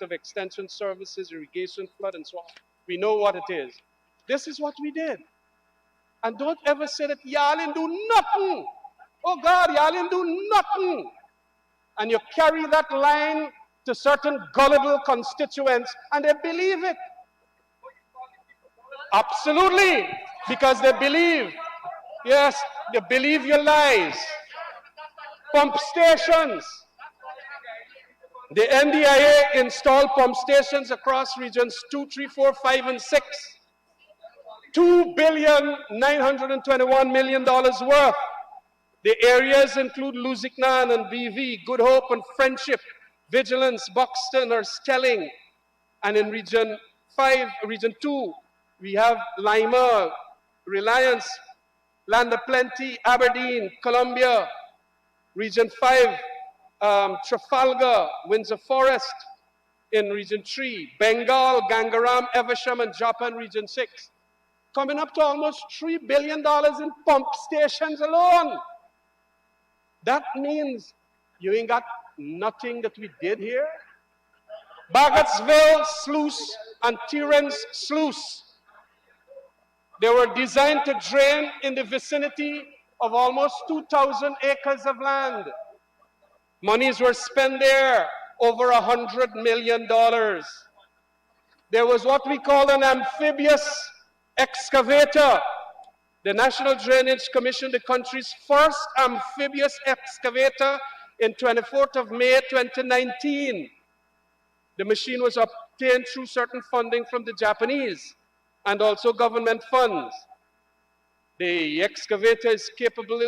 of extension services, irrigation, flood, and so on. We know what it is. This is what we did. And don't ever say that y'all didn't do nothing. Oh God, y'all didn't do nothing. And you carry that line to certain gullible constituents and they believe it. Absolutely. Because they believe. Yes, they believe your lies. Pump stations. The NDIA installed pump stations across regions 2, 3, 4, 5, and 6. $2,921,000,000 worth. The areas include Lusignan and BV, Good Hope and Friendship, Vigilance, Buxton or Stelling. And in Region 5, Region 2, we have Lima, Reliance, Land of Plenty, Aberdeen, Columbia. Region 5, Trafalgar, Windsor Forest. In Region 3, Bengal, Gangaram, Evesham, and Joppa in Region 6. Coming up to almost $3 billion in pump stations alone. That means you ain't got nothing that we did here. Baggotsville Sluice and Terence Sluice. They were designed to drain in the vicinity of almost 2,000 acres of land. Monies were spent there, over $100 million. There was what we call an amphibious excavator. The National Drainage Commission, the country's first amphibious excavator in 24th of May 2019. The machine was obtained through certain funding from the Japanese and also government funds. The excavator is capable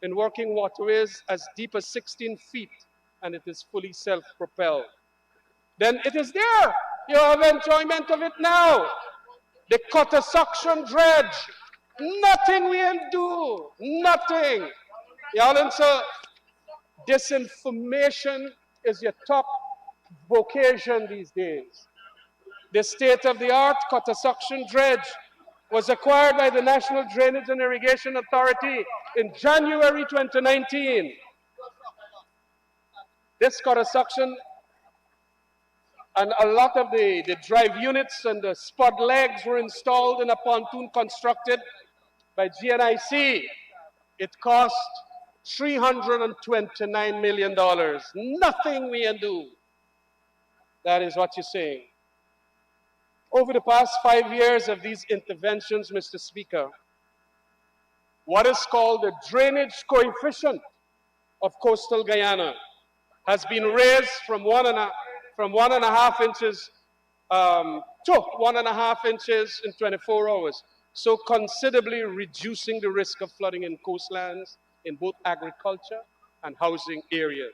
in working waterways as deep as 16 feet and it is fully self-propelled. Then it is there. You have enjoyment of it now. The cutter suction dredge. Nothing we can do. Nothing. Y'all, so disinformation is your top vocation these days. The state-of-the-art cutter suction dredge was acquired by the National Drainage and Irrigation Authority in January 2019. This cutter suction and a lot of the drive units and the spud legs were installed in a pontoon constructed by GNIC. It cost $329 million. Nothing we can do. That is what you're saying. Over the past 5 years of these interventions, Mr. Speaker, what is called the drainage coefficient of coastal Guyana has been raised from 1.5 inches to 1.5 inches in 24 hours, so considerably reducing the risk of flooding in coastlands in both agriculture and housing areas.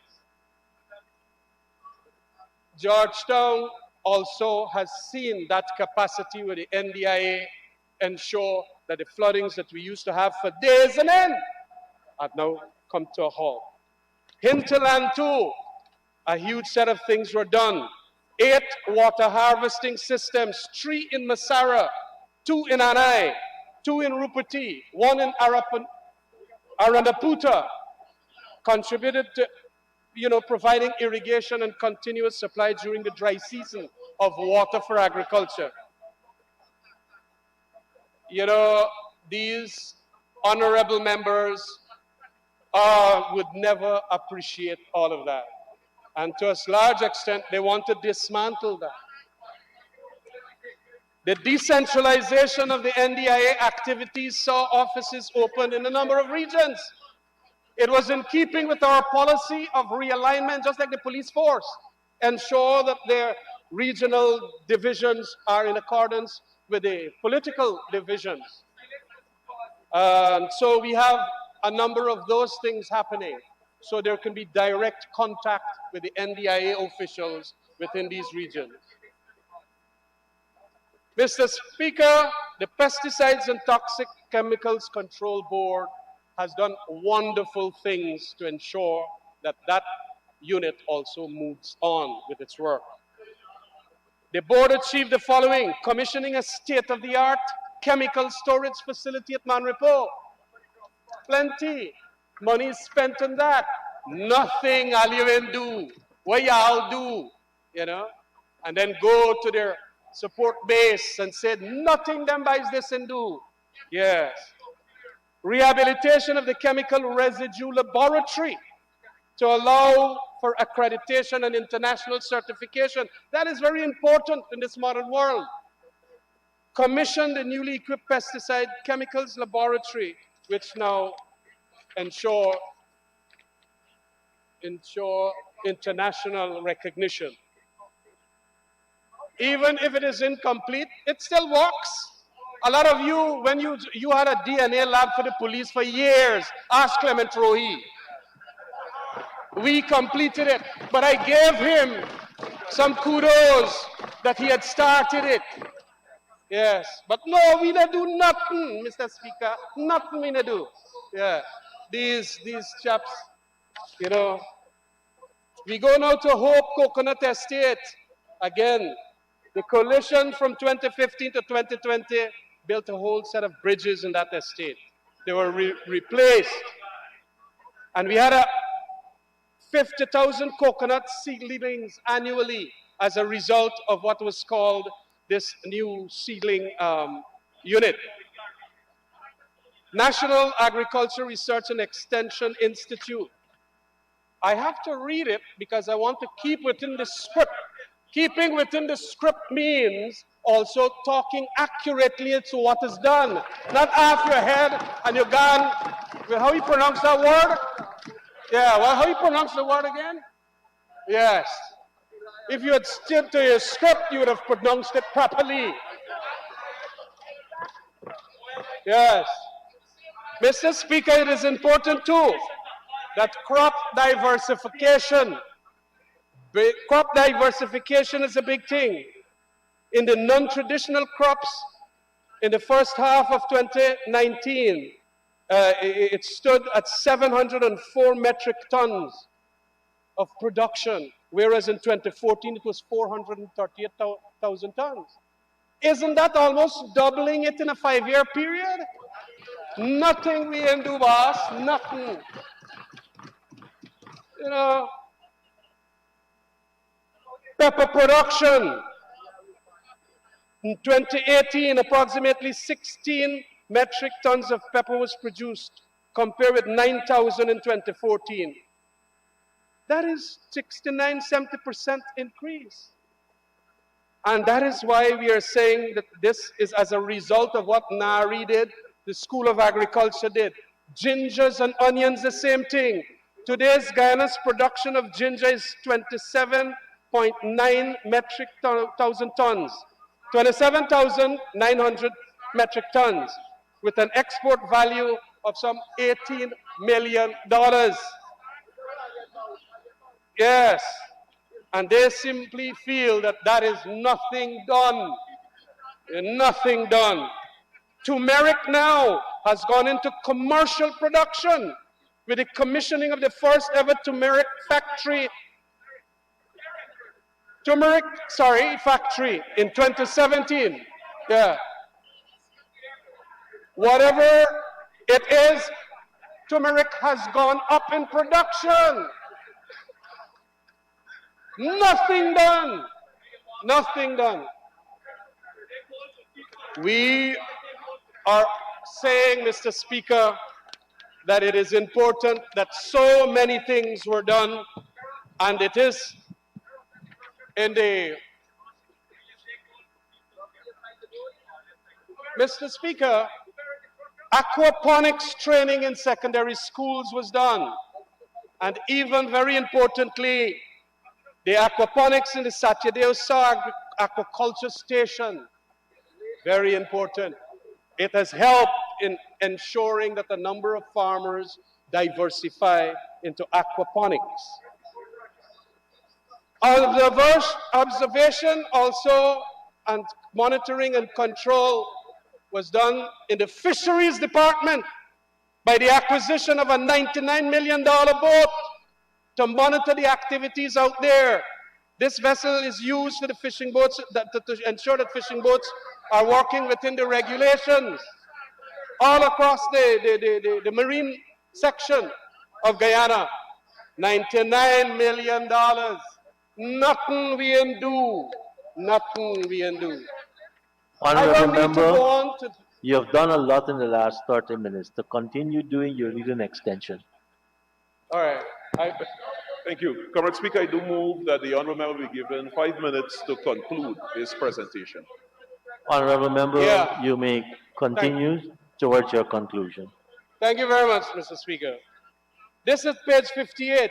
Georgetown also has seen that capacity where the NDIA ensure that the floodings that we used to have for days and end have now come to a halt. Hinterland too, a huge set of things were done. 8 water harvesting systems, 3 in Masara, 2 in Anai, 2 in Rupati, 1 in Aranaputa, contributed to providing irrigation and continuous supply during the dry season of water for agriculture. These honorable members would never appreciate all of that. And to a large extent, they want to dismantle that. The decentralization of the NDIA activities saw offices opened in a number of regions. It was in keeping with our policy of realignment, just like the police force, ensure that their regional divisions are in accordance with the political divisions. So we have a number of those things happening, so there can be direct contact with the NDIA officials within these regions. Mr. Speaker, the Pesticides and Toxic Chemicals Control Board has done wonderful things to ensure that that unit also moves on with its work. The board achieved the following: commissioning a state-of-the-art chemical storage facility at Manripo. Plenty. Money spent on that. Nothing I'll even do. What y'all do? you know, and then go to their support base and say, nothing them buys this and do. Yes. Rehabilitation of the chemical residue laboratory to allow for accreditation and international certification. That is very important in this modern world. Commissioned the newly equipped pesticide chemicals laboratory, which now ensure international recognition. Even if it is incomplete, it still works. A lot of you, when you had a DNA lab for the police for years, ask Clement Rohi. We completed it, but I gave him some kudos that he had started it. Yes, but no, we don't do nothing, Mr. Speaker. Nothing we don't do. Yeah, these chaps, you know. We go now to Hope Coconut Estate. Again, the coalition from 2015 to 2020 built a whole set of bridges in that estate. They were replaced. And we had 50,000 coconut seedlings annually as a result of what was called this new seedling unit. National Agriculture Research and Extension Institute. I have to read it because I want to keep within the script. Keeping within the script means also talking accurately to what is done. Not off your head and you're gone. Well, how you pronounce that word? Yeah, well, how you pronounce the word again? Yes. If you had stood to your script, you would have pronounced it properly. Yes. Mr. Speaker, it is important too that crop diversification is a big thing. In the non-traditional crops, in the first half of 2019, it stood at 704 metric tons of production, whereas in 2014 it was 438,000 tons. Isn't that almost doubling it in a 5-year period? Nothing we can do, boss, nothing. You know, pepper production. In 2018, approximately 16 metric tons of pepper was produced, compared with 9,000 in 2014. That is 69–70% increase. And that is why we are saying that this is as a result of what NARI did, the School of Agriculture did. Gingers and onions, the same thing. Today's Guyana's production of ginger is 27.9 metric thousand tons. 27,900 metric tons, with an export value of some $18 million. Yes, and they simply feel that that is nothing done. Nothing done. Turmeric now has gone into commercial production with the commissioning of the first ever turmeric factory in 2017. Yeah. Whatever it is, turmeric has gone up in production. Nothing done. Nothing done. We are saying, Mr. Speaker, that it is important that so many things were done, and it is in the... Mr. Speaker, aquaponics training in secondary schools was done, and even very importantly, the aquaponics in the Satyadeo aquaculture station, very important. It has helped in ensuring that a number of farmers diversify into aquaponics. Observation also and monitoring and control was done in the fisheries department by the acquisition of a $99 million boat to monitor the activities out there. This vessel is used for the fishing boats to ensure that fishing boats are working within the regulations all across the marine section of Guyana. $99 million. Nothing we can do. Nothing we can do. I Honorable don't need to member, go on to. you have done a lot in the last 30 minutes. To continue doing, you need an extension. All right. I, Thank you. Comrade Speaker, I do move that the honourable member be given 5 minutes to conclude his presentation. Honorable member, yeah. you may Thank, continue towards your conclusion. thank you very much, Mr. Speaker. This is page 58.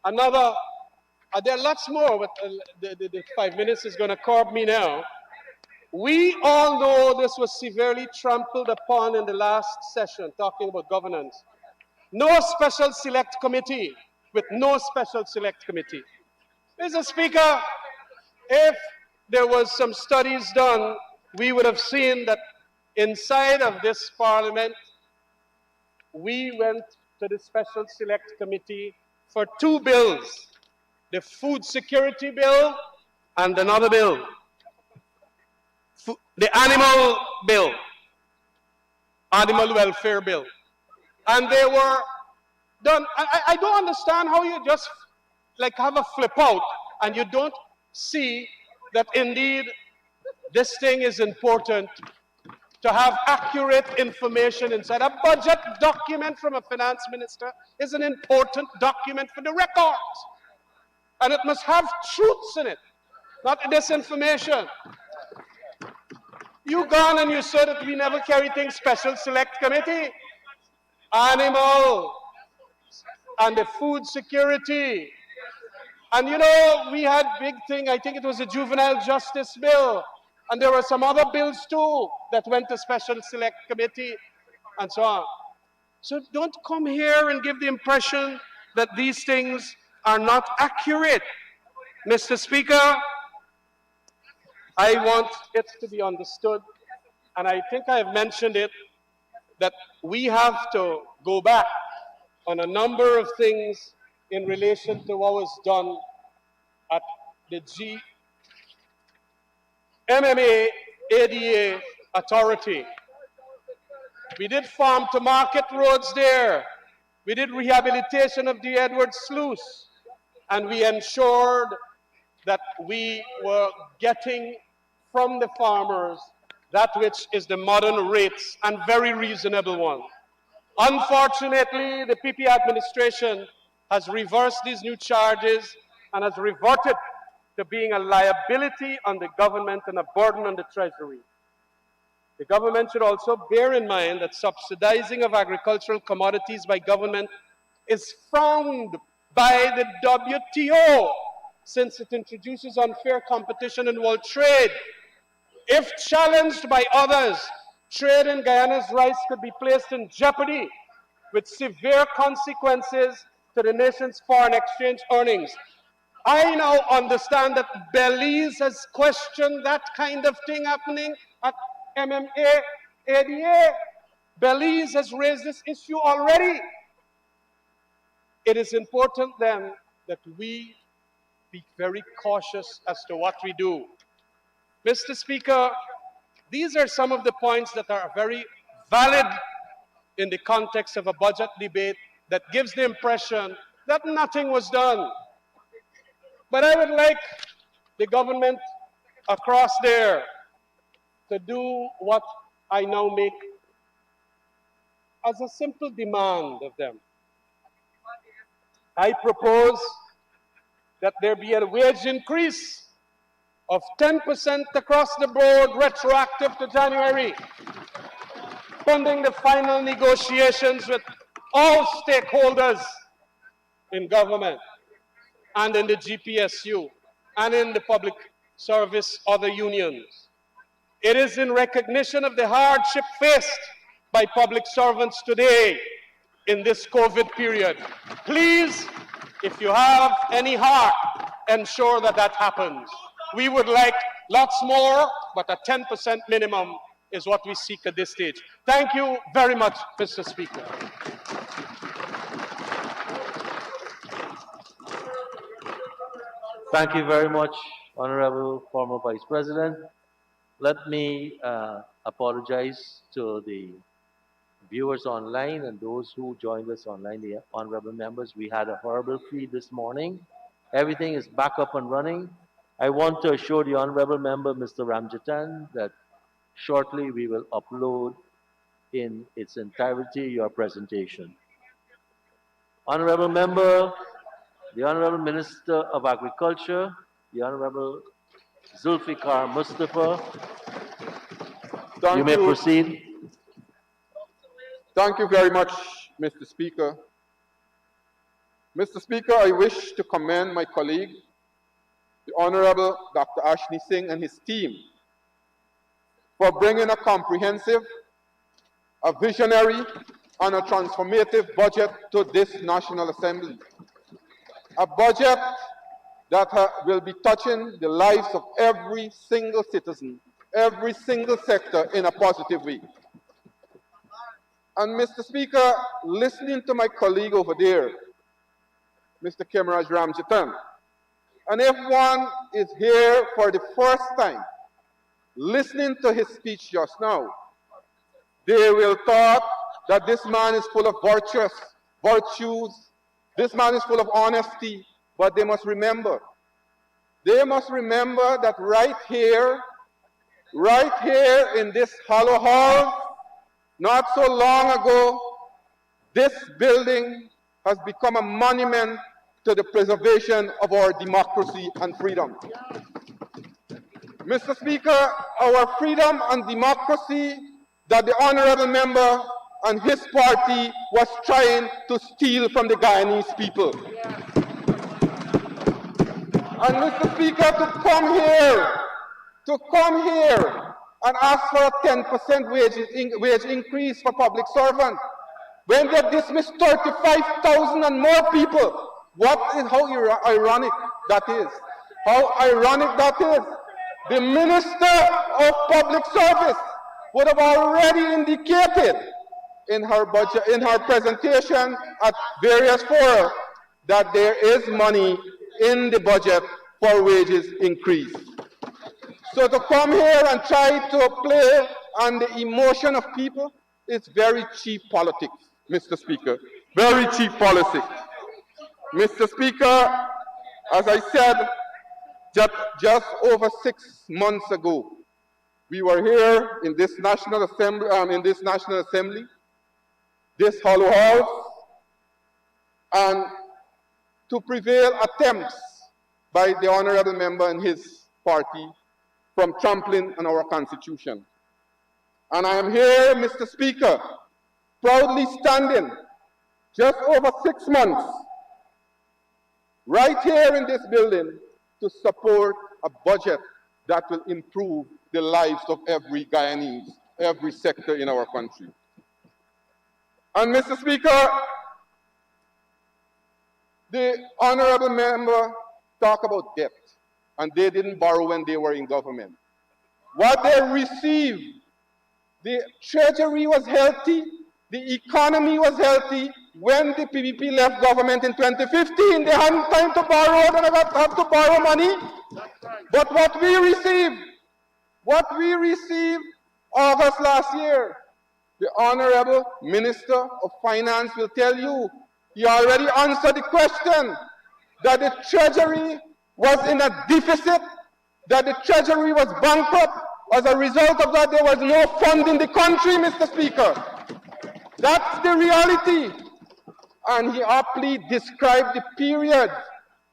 Another. There are lots more, but the 5 minutes is going to curb me now. We all know this was severely trampled upon in the last session, talking about governance. No special select committee, with no special select committee. Mr. Speaker, if there was some studies done, we would have seen that inside of this parliament, we went to the special select committee for two bills, the food security bill and another bill, the animal bill, animal welfare bill. And they were done. I don't understand how you just like have a flip out and you don't see that indeed this thing is important to have accurate information inside. A budget document from a finance minister is an important document for the records. And it must have truths in it, not disinformation. You gone and you said that we never carry things special select committee. Animal and the food security. And you know, we had big thing, I think it was a juvenile justice bill. And there were some other bills too that went to special select committee and so on. So don't come here and give the impression that these things are not accurate. Mr. Speaker, I want it to be understood, and I think I have mentioned it, that we have to go back on a number of things in relation to what was done at the MMA ADA Authority. We did farm to market roads there. We did rehabilitation of the Edward Sluice. And we ensured that we were getting from the farmers that which is the modern rates and very reasonable one. Unfortunately, the PP administration has reversed these new charges and has reverted to being a liability on the government and a burden on the treasury. The government should also bear in mind that subsidizing of agricultural commodities by government is frowned by the WTO since it introduces unfair competition in world trade. If challenged by others, trade in Guyana's rice could be placed in jeopardy with severe consequences to the nation's foreign exchange earnings. I now understand that Belize has questioned that kind of thing happening at MMA ADA. Belize has raised this issue already. It is important then that we be very cautious as to what we do. Mr. Speaker, these are some of the points that are very valid in the context of a budget debate that gives the impression that nothing was done. But I would like the government across there to do what I now make as a simple demand of them. I propose that there be a wage increase of 10% across the board, retroactive to January, pending the final negotiations with all stakeholders in government and in the GPSU and in the public service other unions. It is in recognition of the hardship faced by public servants today in this COVID period. Please, if you have any heart, ensure that that happens. We would like lots more, but a 10% minimum is what we seek at this stage. Thank you very much, Mr. Speaker. Thank you very much, Honorable former Vice President. Let me apologize to the viewers online and those who joined us online, the honorable members. We had a horrible feed this morning, Everything is back up and running. I want to assure the Honorable Member, Mr. Ramjatan, that shortly we will upload in its entirety your presentation. Honorable Member, the Honorable Minister of Agriculture, the Honorable Zulfikar Mustafa, you may proceed. Thank you very much, Mr. Speaker. Mr. Speaker, I wish to commend my colleague, the Honorable Dr. Ashley Singh and his team for bringing a comprehensive, a visionary, and a transformative budget to this National Assembly. A budget that will be touching the lives of every single citizen, every single sector in a positive way. And Mr. Speaker, listening to my colleague over there, Mr. Kemaraj Ramjatan, and if one is here for the first time, listening to his speech just now, they will thought that this man is full of virtues, this man is full of honesty, but they must remember that right here in this hollow hall, not so long ago, this building has become a monument to the preservation of our democracy and freedom. Mr. Speaker, our freedom and democracy that the honorable member and his party was trying to steal from the Guyanese people. And Mr. Speaker, to come here and ask for a 10% wage increase for public servants, when they dismiss 35,000 and more people, how ironic that is. How ironic that is. The Minister of Public Service would have already indicated in her budget, in her presentation at various fora, that there is money in the budget for wages increase. So to come here and try to play on the emotion of people is very cheap politics, Mr. Speaker. Very cheap politics. Mr. Speaker, as I said, just over 6 months ago, we were here in this National Assembly, this hollow house, and to prevail attempts by the honorable member and his party from trampling on our Constitution. And I am here, Mr. Speaker, proudly standing just over 6 months, right here in this building, to support a budget that will improve the lives of every Guyanese, every sector in our country. And Mr. Speaker, the honorable member talked about debt, and they didn't borrow when they were in government. What they received, the treasury was healthy, the economy was healthy. When the PPP left government in 2015, they hadn't time to borrow, and had to borrow money. But what we received August last year, the Honorable Minister of Finance will tell you, he already answered the question, that the Treasury was in a deficit, that the Treasury was bankrupt. As a result of that, there was no fund in the country, Mr. Speaker. That's the reality. And he aptly described the period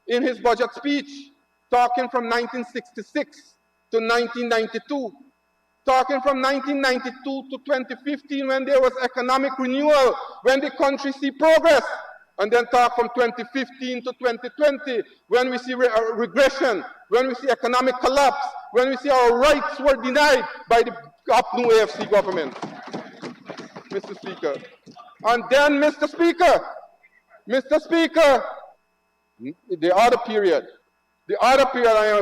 in his budget speech, talking from 1966 to 1992, talking from 1992 to 2015 when there was economic renewal, when the country see progress, and then talk from 2015 to 2020 when we see regression, when we see economic collapse, when we see our rights were denied by the APNU AFC government, Mr. Speaker. And then, Mr. Speaker, the other period, I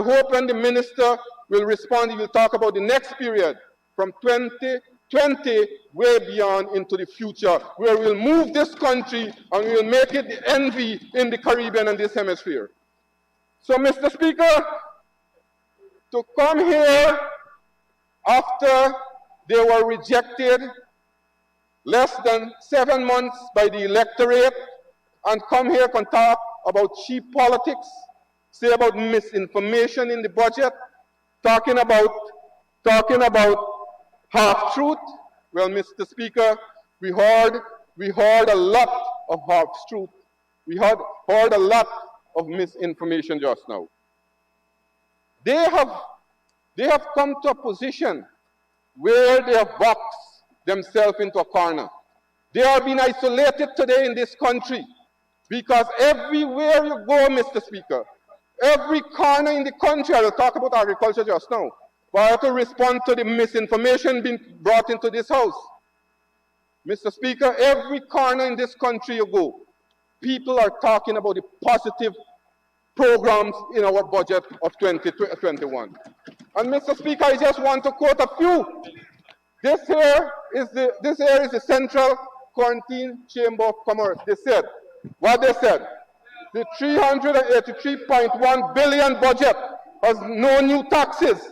hope when the minister will respond, he will talk about the next period from 2020 way beyond into the future, where we'll move this country and we'll make it the envy in the Caribbean and this hemisphere. So, Mr. Speaker, to come here after they were rejected less than 7 months by the electorate and come here and talk about cheap politics say about misinformation in the budget, talking about half-truth. Well, Mr. Speaker, we heard a lot of half-truth. We heard a lot of misinformation just now. They have come to a position where they have boxed themselves into a corner. They are being isolated today in this country because everywhere you go, Mr. Speaker, every corner in the country, I will talk about agriculture just now, but I have to respond to the misinformation being brought into this house. Mr. Speaker, every corner in this country you go, people are talking about the positive programs in our budget of 2021. And Mr. Speaker, I just want to quote a few. This here is the Central Quarantine Chamber of Commerce. They said, what they said, the 383.1 billion budget has no new taxes.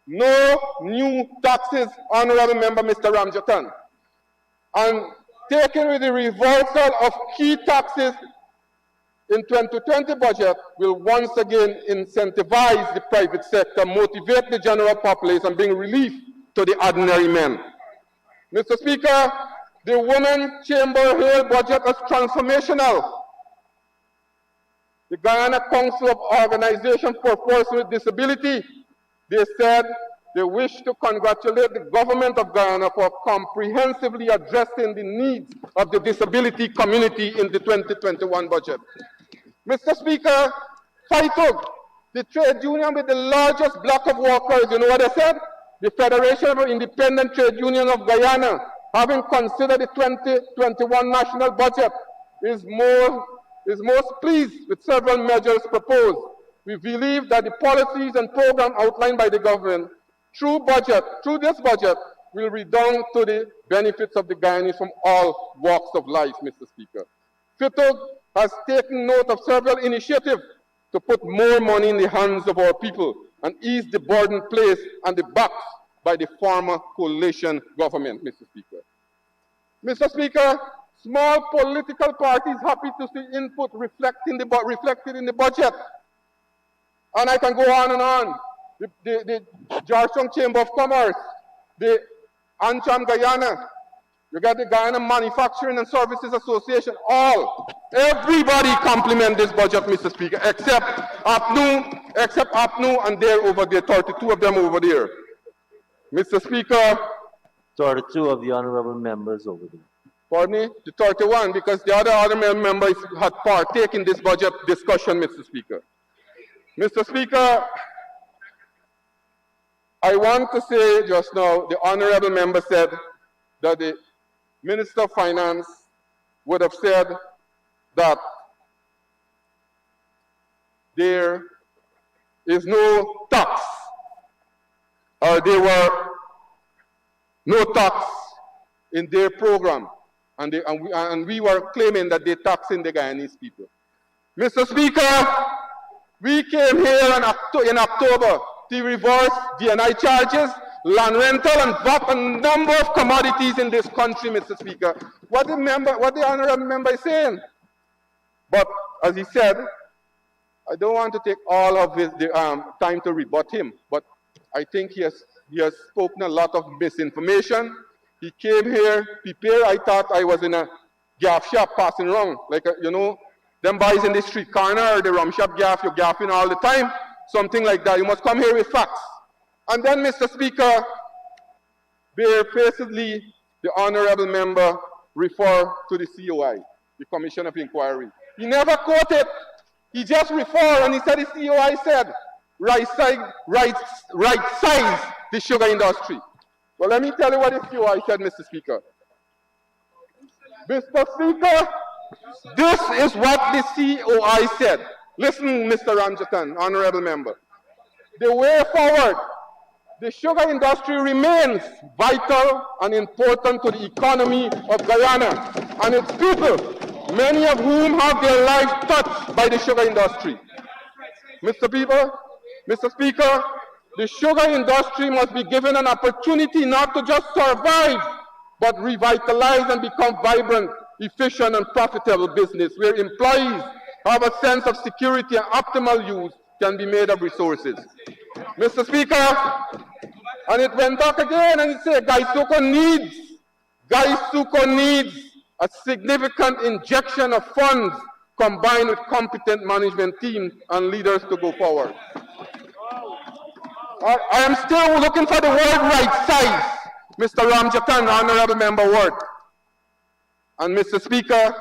No new taxes, Honorable Member Mr. Ramjatan. And taken with the reversal of key taxes in 2020 budget will once again incentivize the private sector, motivate the general populace, and bring relief to the ordinary men. Mr. Speaker, the Women Chamber hailed budget as transformational. The Guyana Council of Organizations for Persons with Disability, they said they wish to congratulate the government of Guyana for comprehensively addressing the needs of the disability community in the 2021 budget. Mr. Speaker, FITUG, the trade union with the largest block of workers, you know what they said? The Federation of Independent Trade Unions of Guyana, having considered the 2021 national budget, is most pleased with several measures proposed. We believe that the policies and programs outlined by the government through this budget will redound to the benefits of the Guyanese from all walks of life, Mr. Speaker. FITUG has taken note of several initiatives to put more money in the hands of our people and ease the burden placed on the backs by the former coalition government, Mr. Speaker. Mr. Speaker, small political parties happy to see input reflected in the budget. And I can go on and on. The Georgetown Chamber of Commerce, the Ancham Guyana, you got the Guyana Manufacturing and Services Association, everybody compliment this budget, Mr. Speaker, except APNU and they're over there, 32 of them over there. Mr. Speaker. 32 of the honorable members over there. Pardon me? The 31, because the other members had partaken in this budget discussion, Mr. Speaker. Mr. Speaker, I want to say just now, the honorable member said that the Minister of Finance would have said that there is no tax, or there were no tax in their program, and we were claiming that they taxing the Guyanese people. Mr. Speaker, we came here in October to reverse DNI charges, land rental, and VAT on a number of commodities in this country, Mr. Speaker. What the honorable member is saying. But as he said, I don't want to take all of the time to rebut him, but I think he has spoken a lot of misinformation. He came here prepared. I thought I was in a gaff shop passing around, like them boys in the street corner or the rum shop gaff, you're gaffing all the time, something like that. You must come here with facts. And then, Mr. Speaker, barefacedly, the honorable member referred to the COI, the Commission of Inquiry. He never quoted. He just referred, and he said the COI said, right size the sugar industry. Well, let me tell you what the COI said, Mr. Speaker. Mr. Speaker, this is what the COI said. Listen, Mr. Ramjatan, honorable member. The way forward, the sugar industry remains vital and important to the economy of Guyana and its people, many of whom have their lives touched by the sugar industry. Mr. Speaker, the sugar industry must be given an opportunity not to just survive, but revitalize and become vibrant, efficient, and profitable business where employees have a sense of security and optimal use can be made of resources. Mr. Speaker, and it went back again and it said Gaisuko needs a significant injection of funds combined with competent management team and leaders to go forward. I am still looking for the word right size, Mr. Ramjatan, Honorable Member Ward. And Mr. Speaker,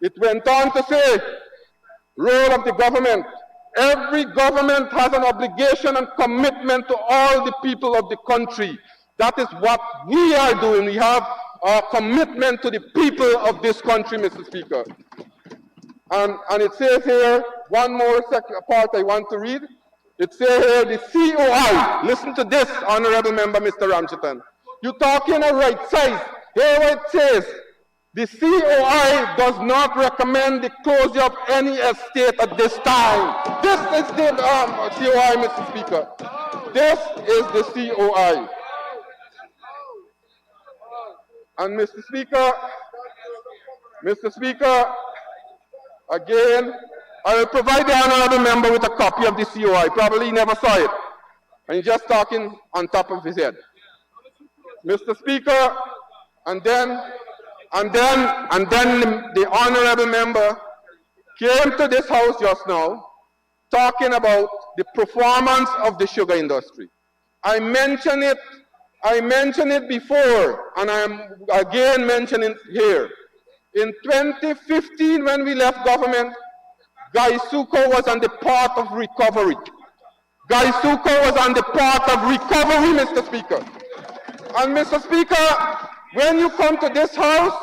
it went on to say, role of the government. Every government has an obligation and commitment to all the people of the country. That is what we are doing. We have a commitment to the people of this country, Mr. Speaker. And it says here, one more part I want to read. It says here, the COI. Listen to this, Honorable Member, Mr. Ramchatan. You're talking a right size. Here what it says, the COI does not recommend the closure of any estate at this time. This is the COI, Mr. Speaker. This is the COI. And Mr. Speaker, again, I will provide the honorable member with a copy of the COI. Probably he never saw it. And he's just talking on top of his head. Mr. Speaker, and then the honorable member came to this house just now talking about the performance of the sugar industry. I mentioned it before, and I am again mentioning it here. In 2015, when we left government, Gaisuko was on the path of recovery. Gaisuko was on the path of recovery, Mr. Speaker. And Mr. Speaker, when you come to this house,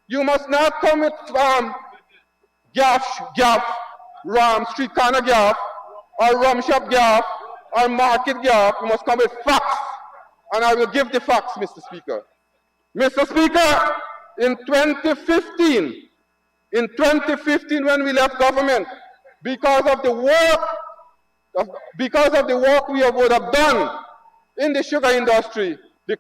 you must not come with street corner gaff, or rum shop gaff, or market gaff. You must come with facts. And I will give the facts, Mr. Speaker. Mr. Speaker, in 2015, when we left government, because of the work we would have done in the sugar industry, the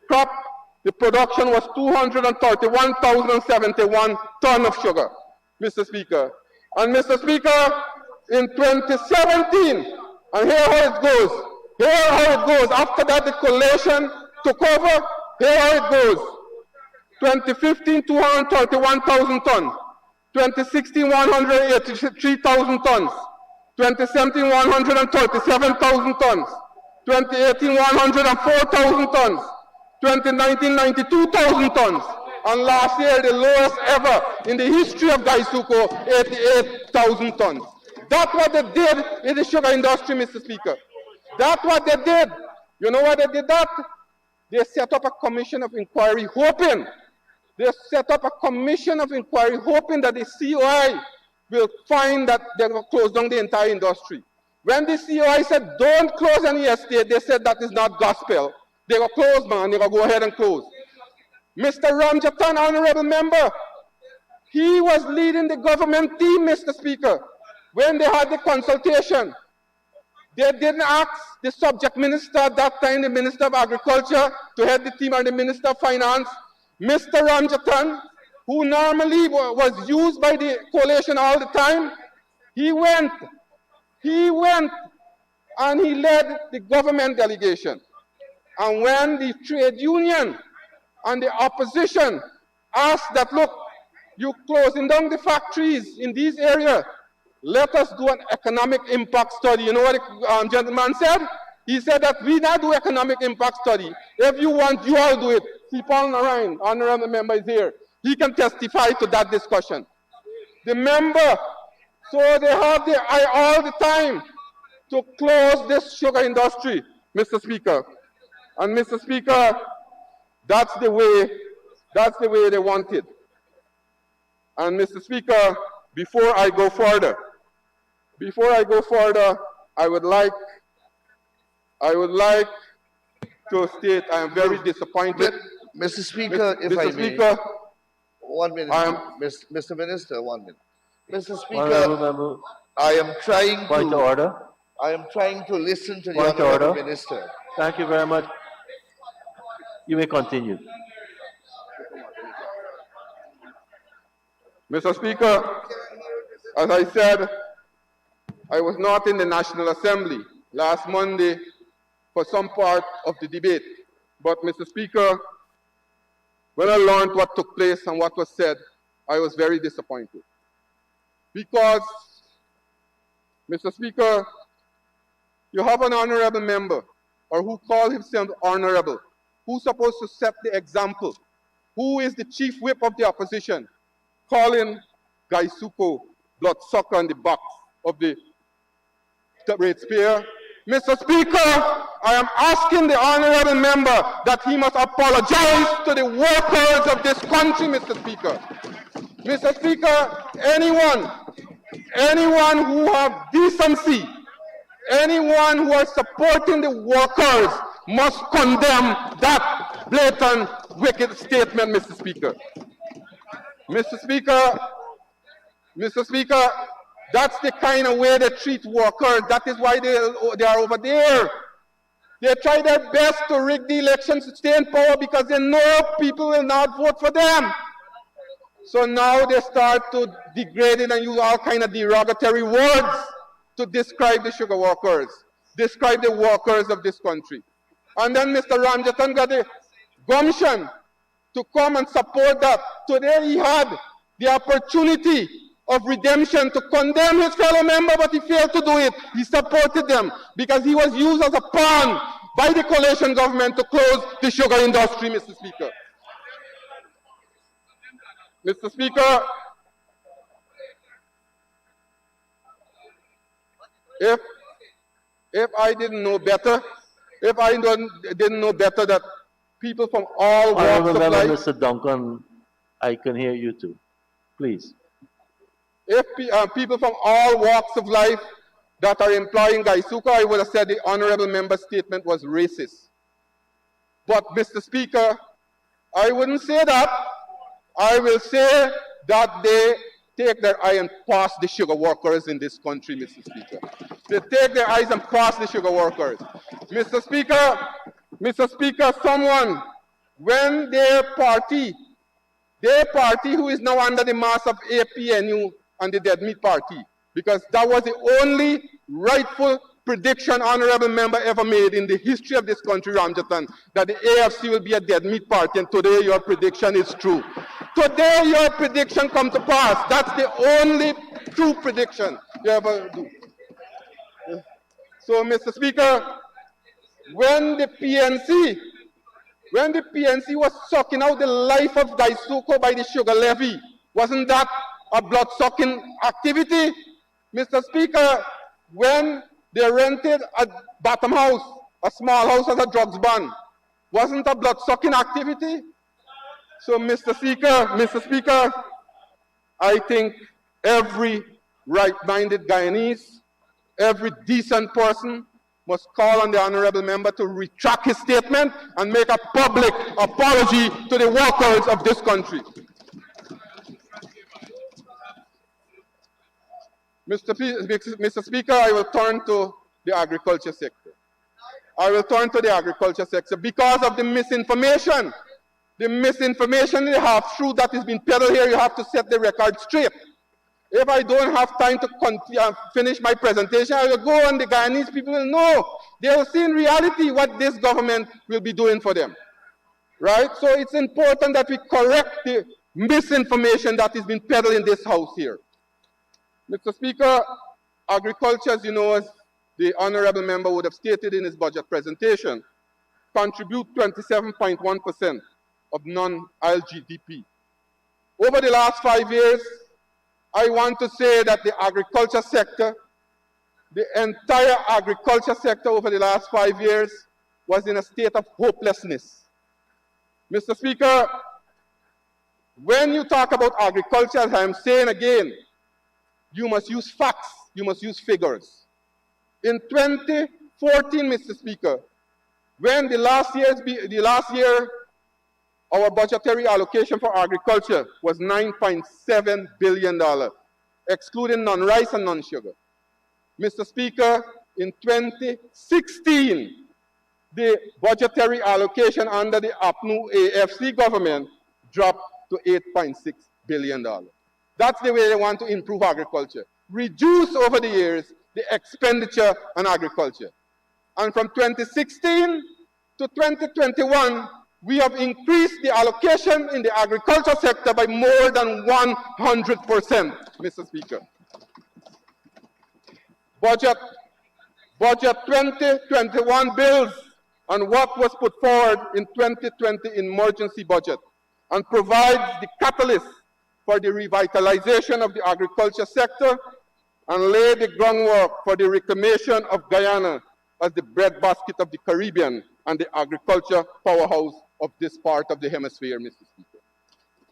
production was 231,071 tons of sugar, Mr. Speaker. And Mr. Speaker, in 2017, and here how it goes, after that the coalition took over, here how it goes. 2015, 231,000 tons. 2016, 183,000 tons. 2017, 137,000 tons. 2018, 104,000 tons. 2019, 92,000 tons. And last year, the lowest ever in the history of Gaisuko, 88,000 tons. That's what they did in the sugar industry, Mr. Speaker. That's what they did. You know why they did that? They set up a commission of inquiry hoping that the COI will find that they will close down the entire industry. When the COI said, don't close any estate, they said that is not gospel. They will close, man. They will go ahead and close. Mr. Ramjatan, honorable member, he was leading the government team, Mr. Speaker, when they had the consultation. They didn't ask the subject minister at that time, the Minister of Agriculture, to head the team, and the Minister of Finance. Mr. Ramjatan, who normally was used by the coalition all the time, he went and he led the government delegation. And when the trade union and the opposition asked that, look, you're closing down the factories in these areas, let us do an economic impact study. You know what the gentleman said? He said that we not do economic impact study. If you want, you all do it. See, Paul Narayan, honorable member, is here. He can testify to that discussion. The member, so they have the eye all the time to close this sugar industry, Mr. Speaker. And Mr. Speaker, that's the way they want it. And Mr. Speaker, before I go further, I would like to state I am very disappointed. Mr. Speaker, if I may. Speaker, 1 minute. Mr. Minister, 1 minute. Mr. Honorable Speaker, member, I am trying point of order. to listen to the Point of Honorable order. Minister. Thank you very much. You may continue. Mr. Speaker, as I said, I was not in the National Assembly last Monday for some part of the debate. But, Mr. Speaker, when I learned what took place and what was said, I was very disappointed. Because, Mr. Speaker, you have an honorable member, or who call himself honorable, who's supposed to set the example, who is the chief whip of the opposition, calling Gaisuko bloodsucker on the back of the ratepayer. Mr. Speaker, I am asking the honorable member that he must apologize to the workers of this country, Mr. Speaker. Mr. Speaker, anyone who have decency, anyone who is supporting the workers must condemn that blatant, wicked statement, Mr. Speaker. Mr. Speaker, that's the kind of way they treat workers. That is why they are over there. They try their best to rig the elections to stay in power because they know people will not vote for them. So now they start to degrade it and use all kind of derogatory words to describe the sugar workers, describe the workers of this country. And then Mr. Ramjatan got the gumption to come and support that. Today he had the opportunity of redemption to condemn his fellow member, but he failed to do it. He supported them because he was used as a pawn by the coalition government to close the sugar industry, Mr. Speaker. Mr. Speaker, if I didn't know better, if I didn't know better that people from all walks of life... Mr. Duncan, I can hear you too. Please. If people from all walks of life that are employing Gaisuka, I would have said the honorable member's statement was racist. But, Mr. Speaker, I wouldn't say that. I will say that they take their eye and pass the sugar workers in this country, Mr. Speaker. They take their eyes and pass the sugar workers. Mr. Speaker, someone, when their party who is now under the mask of APNU and the Dead Meat Party, because that was the only rightful prediction honorable member ever made in the history of this country, Ramjatan, that the AFC will be a dead meat party, and today your prediction is true. Today your prediction come to pass. That's the only true prediction you ever do. So, Mr. Speaker, when the PNC was sucking out the life of Gaisuko by the sugar levy, wasn't that a blood-sucking activity? Mr. Speaker, when they rented a bottom house, a small house as a drugs ban, wasn't a blood-sucking activity? So, Mr. Speaker, I think every right-minded Guyanese, every decent person must call on the honorable member to retract his statement and make a public apology to the workers of this country. Mr. Speaker, I will turn to the agriculture sector. Because of the misinformation. The half-truth that is being peddled here, you have to set the record straight. If I don't have time to finish my presentation, I will go and the Guyanese people will know. They will see in reality what this government will be doing for them. Right? So it's important that we correct the misinformation that is being peddled in this house here. Mr. Speaker, agriculture, as you know, as the honorable member would have stated in his budget presentation, contribute 27.1% of non-oil GDP. Over the last 5 years, I want to say that the agriculture sector, the entire agriculture sector over the last 5 years was in a state of hopelessness. Mr. Speaker, when you talk about agriculture, as I am saying again, you must use facts, you must use figures. In 2014, Mr. Speaker, when the last year our budgetary allocation for agriculture was $9.7 billion, excluding non-rice and non-sugar. Mr. Speaker, in 2016, the budgetary allocation under the APNU AFC government dropped to $8.6 billion. That's the way they want to improve agriculture. Reduce over the years the expenditure on agriculture. And from 2016 to 2021, we have increased the allocation in the agriculture sector by more than 100%, Mr. Speaker. Budget 2021 builds on what was put forward in 2020 emergency budget and provides the catalyst for the revitalization of the agriculture sector and lay the groundwork for the reclamation of Guyana as the breadbasket of the Caribbean and the agriculture powerhouse of this part of the hemisphere, Mr. Speaker.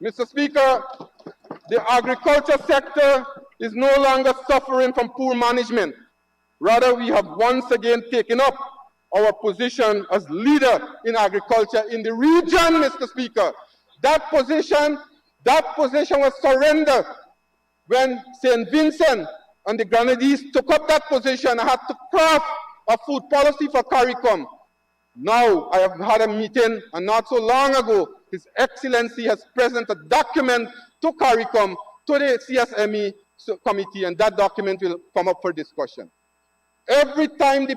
Mr. Speaker, the agriculture sector is no longer suffering from poor management. Rather, we have once again taken up our position as leader in agriculture in the region, Mr. Speaker. That position was surrendered when St. Vincent and the Grenadines took up that position and had to craft a food policy for CARICOM. Now, I have had a meeting, and not so long ago, His Excellency has presented a document to CARICOM, to the CSME committee, and that document will come up for discussion. Every time the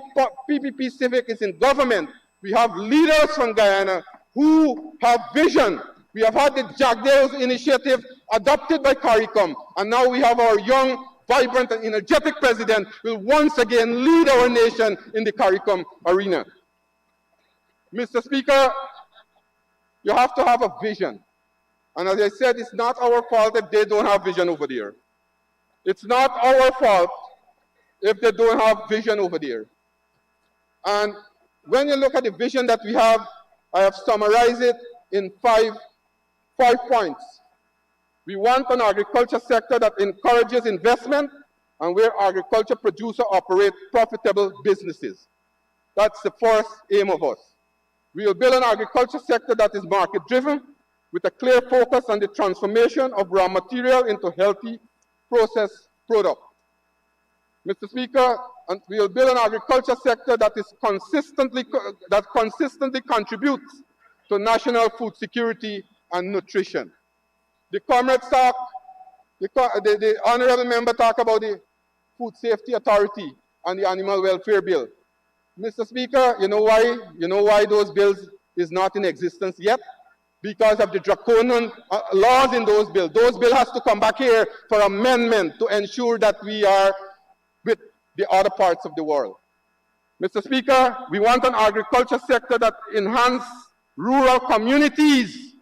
PPP Civic is in government, we have leaders from Guyana who have vision. We have had the Jagdales initiative adopted by CARICOM, and now we have our young, vibrant, and energetic president who will once again lead our nation in the CARICOM arena. Mr. Speaker, you have to have a vision. And as I said, it's not our fault if they don't have vision over there. It's not our fault if they don't have vision over there. And when you look at the vision that we have, I have summarized it in five points. We want an agriculture sector that encourages investment and where agriculture producers operate profitable businesses. That's the first aim of us. We will build an agriculture sector that is market-driven with a clear focus on the transformation of raw material into healthy processed product. Mr. Speaker, and we will build an agriculture sector that consistently contributes to national food security and nutrition. The comrades talk, the honorable member talk about the Food Safety Authority and the Animal Welfare Bill. Mr. Speaker, you know why those bills is not in existence yet? Because of the draconian laws in those bills. Those bills has to come back here for amendment to ensure that we are with the other parts of the world. Mr. Speaker, we want an agriculture sector that enhances rural communities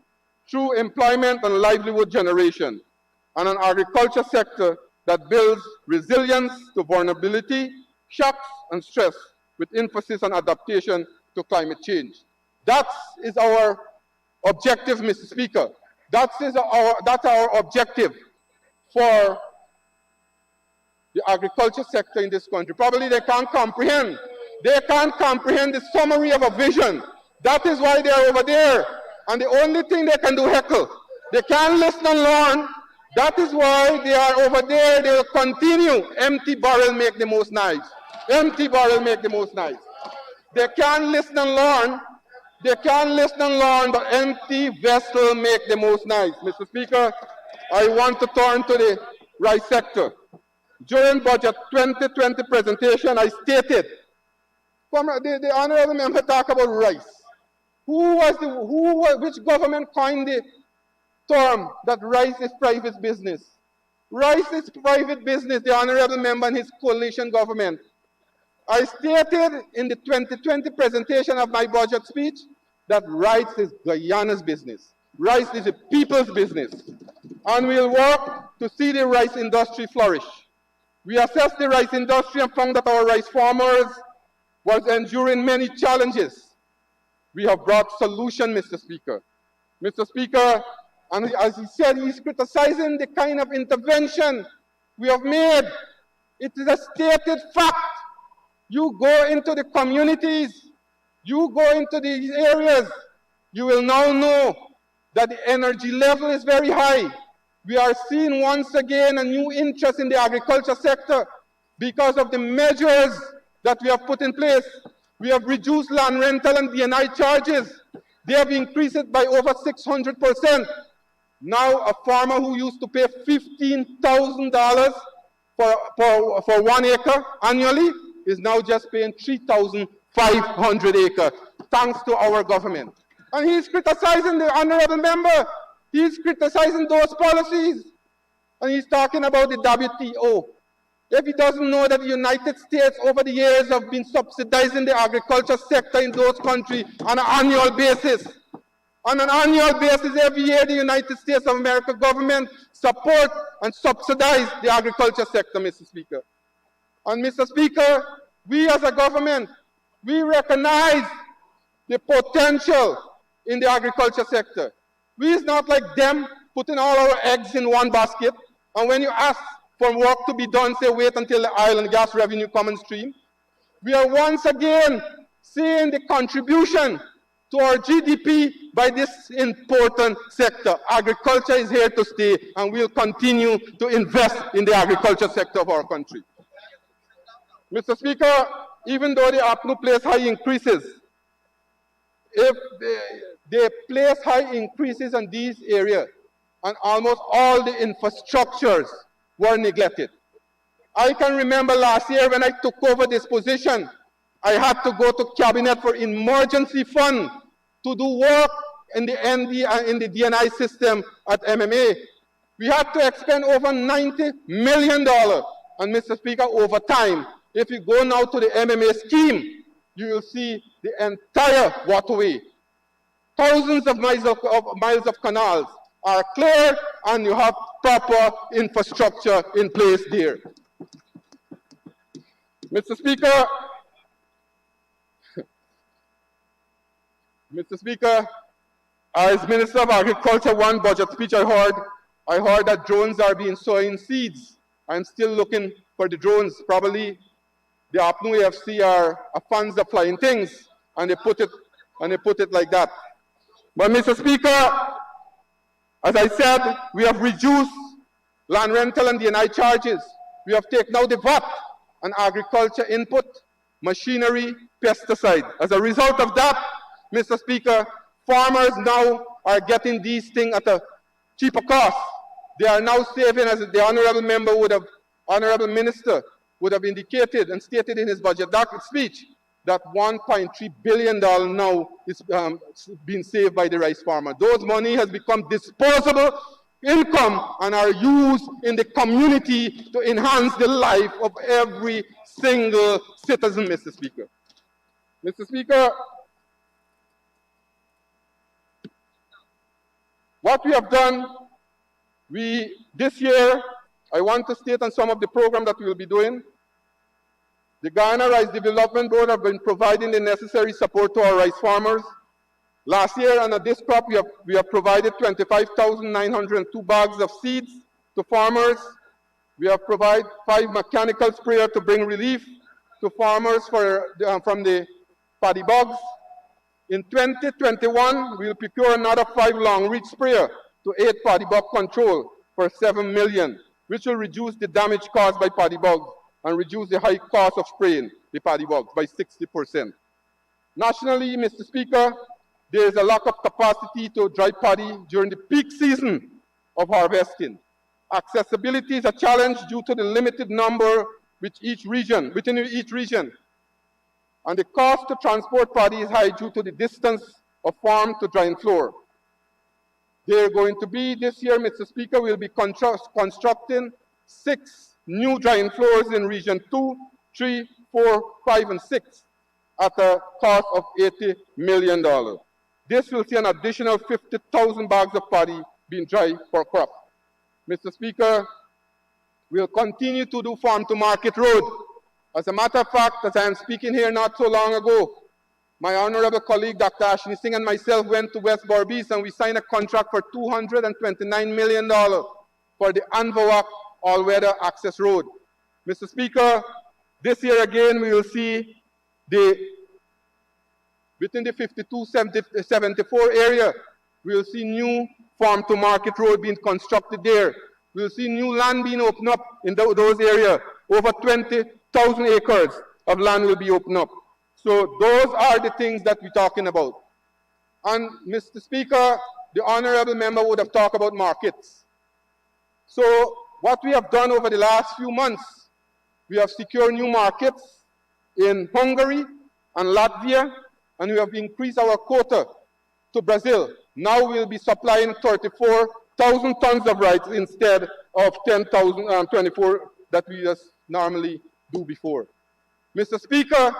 through employment and livelihood generation, and an agriculture sector that builds resilience to vulnerability, shocks, and stress, with emphasis on adaptation to climate change. That is our objective, Mr. Speaker. That's our objective for the agriculture sector in this country. Probably they can't comprehend. They can't comprehend the summary of a vision. That is why they are over there. And the only thing they can do heckle. They can't listen and learn. That is why they are over there. They will continue. Empty barrel make the most noise. Empty barrel make the most noise. They can't listen and learn. They can't listen and learn, but empty vessel make the most noise. Mr. Speaker, I want to turn to the rice sector. During budget 2020 presentation, I stated, the honorable member talked about rice. Which government coined the term that rice is private business? Rice is private business, the honorable member and his coalition government. I stated in the 2020 presentation of my budget speech that rice is Guyana's business. Rice is the people's business. And we'll work to see the rice industry flourish. We assessed the rice industry and found that our rice farmers was enduring many challenges. We have brought solution, Mr. Speaker. Mr. Speaker, and as he said, he's criticizing the kind of intervention we have made. It is a stated fact. You go into the communities, you go into these areas, you will now know that the energy level is very high. We are seeing once again a new interest in the agriculture sector because of the measures that we have put in place. We have reduced land rental and D&I charges. They have increased it by over 600%. Now a farmer who used to pay $15,000 for 1 acre annually is now just paying 3,500 acres, thanks to our government. And he's criticizing the honorable member. He's criticizing those policies. And he's talking about the WTO. If he doesn't know that the United States over the years have been subsidizing the agriculture sector in those countries on an annual basis. On an annual basis, every year, the United States of America government support and subsidize the agriculture sector, Mr. Speaker. And Mr. Speaker, we as a government, we recognize the potential in the agriculture sector. We is not like them putting all our eggs in one basket, and when you ask for work to be done, say wait until the oil and gas revenue come on stream. We are once again seeing the contribution to our GDP by this important sector. Agriculture is here to stay, and we'll continue to invest in the agriculture sector of our country. Mr. Speaker, even though the APNU place high increases, if they place high increases in these areas, and almost all the infrastructures were neglected. I can remember last year when I took over this position, I had to go to cabinet for emergency fund to do work in the DNI system at MMA. We had to expend over $90 million. And Mr. Speaker, over time, if you go now to the MMA scheme, you will see the entire waterway. Thousands of miles of canals are clear, and you have proper infrastructure in place there. Mr. Speaker, Mr. Speaker, as Minister of Agriculture, one budget speech I heard that drones are being sowing seeds. I'm still looking for the drones. Probably the APNU AFC are funds the flying things, and they put it like that. But Mr. Speaker, as I said, we have reduced land rental and DNI charges. We have taken out the VAT on agriculture input, machinery, pesticide. As a result of that, Mr. Speaker, farmers now are getting these things at a cheaper cost. They are now saving, as the honorable minister would have indicated and stated in his budget speech, that $1.3 billion now is being saved by the rice farmer. Those money has become disposable income and are used in the community to enhance the life of every single citizen, Mr. Speaker. Mr. Speaker, what we have done, this year, I want to state on some of the program that we will be doing. The Guyana Rice Development Board have been providing the necessary support to our rice farmers. Last year, under this crop, we have provided 25,902 bags of seeds to farmers. We have provided 5 mechanical sprayers to bring relief to farmers from the paddy bugs. In 2021, we will procure another 5 long-reach sprayers to aid paddy bug control for $7 million, which will reduce the damage caused by paddy bugs and reduce the high cost of spraying the paddy bugs by 60%. Nationally, Mr. Speaker, there is a lack of capacity to dry paddy during the peak season of harvesting. Accessibility is a challenge due to the limited number within each region. And the cost to transport paddy is high due to the distance of farm to drying floor. They are going to be, this year, Mr. Speaker, we'll be constructing 6 new drying floors in Region 2, 3, 4, 5, and 6 at a cost of $80 million. This will see an additional 50,000 bags of paddy being dry for crop. Mr. Speaker, we'll continue to do farm-to-market road. As a matter of fact, as I am speaking here not so long ago, my honorable colleague, Dr. Ashley Singh, and myself went to West Berbice and we signed a contract for $229 million for the Anvawak all-weather access road. Mr. Speaker, this year again we will see within the 52-74 area, we will see new farm-to-market road being constructed there. We will see new land being opened up in those areas. Over 20,000 acres of land will be opened up. So those are the things that we're talking about. And Mr. Speaker, the honorable member would have talked about markets. So What we have done over the last few months, we have secured new markets in Hungary and Latvia, and we have increased our quota to Brazil. Now we'll be supplying 34,000 tons of rice instead of 24 that we just normally do before. Mr. Speaker,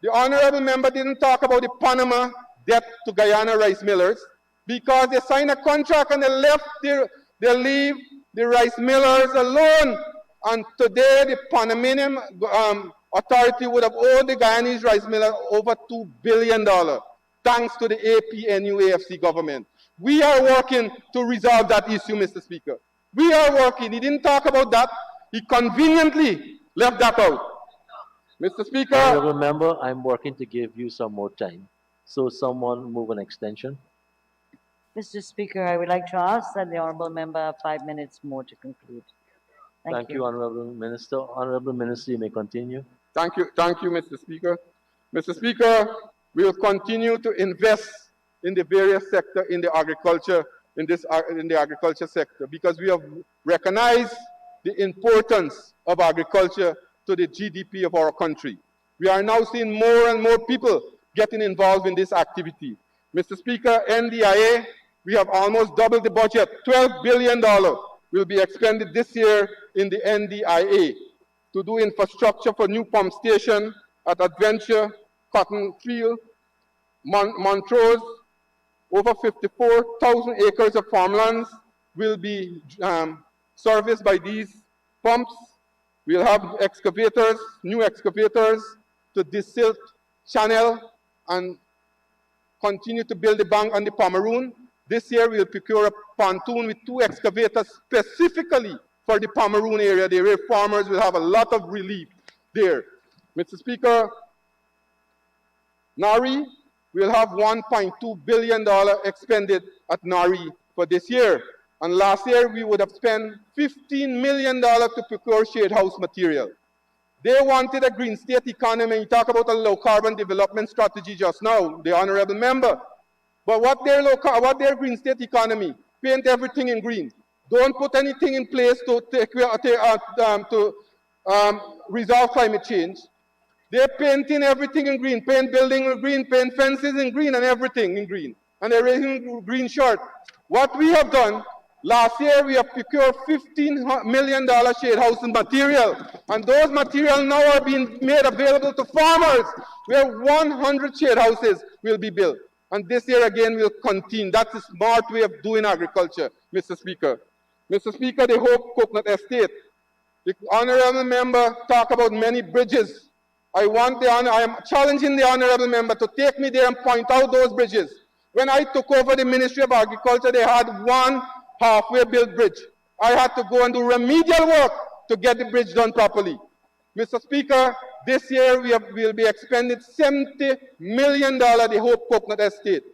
the honorable member didn't talk about the Panama debt to Guyana rice millers because they signed a contract and they leave the rice millers alone. And today the Panamanian authority would have owed the Guyanese rice miller over $2 billion, thanks to the APNU-AFC government. We are working to resolve that issue, Mr. Speaker. We are working. He didn't talk about that. He conveniently left that out. Mr. Speaker. Honourable member, I'm working to give you some more time. So someone move an extension. Mr. Speaker, I would like to ask that the honourable member have 5 minutes more to conclude. Thank you, Honourable Minister. Honourable Minister, you may continue. Thank you, Mr. Speaker. Mr. Speaker, we will continue to invest in the various sectors in the agriculture, in the agriculture sector, because we have recognized the importance of agriculture to the GDP of our country. We are now seeing more and more people getting involved in this activity. Mr. Speaker, NDIA, we have almost doubled the budget. $12 billion will be expended this year in the NDIA to do infrastructure for new pump station at Adventure, Cotton Field, Montrose. Over 54,000 acres of farmlands will be serviced by these pumps. We'll have excavators, new excavators to desilt channel and continue to build the bank on the Pomeroon. This year we'll procure a pontoon with 2 excavators specifically for the Pomeroon area. The area farmers will have a lot of relief there. Mr. Speaker, Nari will have $1.2 billion expended at Nari for this year. And last year, we would have spent $15 million to procure shade house material. They wanted a green state economy. You talk about a low carbon development strategy just now, the honorable member. But what their green state economy? Paint everything in green. Don't put anything in place to resolve climate change. They're painting everything in green, paint building in green, paint fences in green, and everything in green. And they're raising green shirt. What we have done, last year we have procured $15 million shade house material. And those materials now are being made available to farmers, where 100 shade houses will be built. And this year again we'll continue. That's a smart way of doing agriculture, Mr. Speaker. Mr. Speaker, the Hope Coconut Estate. The honorable member talked about many bridges. I am challenging the honorable member to take me there and point out those bridges. When I took over the Ministry of Agriculture, they had one halfway built bridge. I had to go and do remedial work to get the bridge done properly. Mr. Speaker, this year we'll be expending $70 million the Hope Coconut Estate.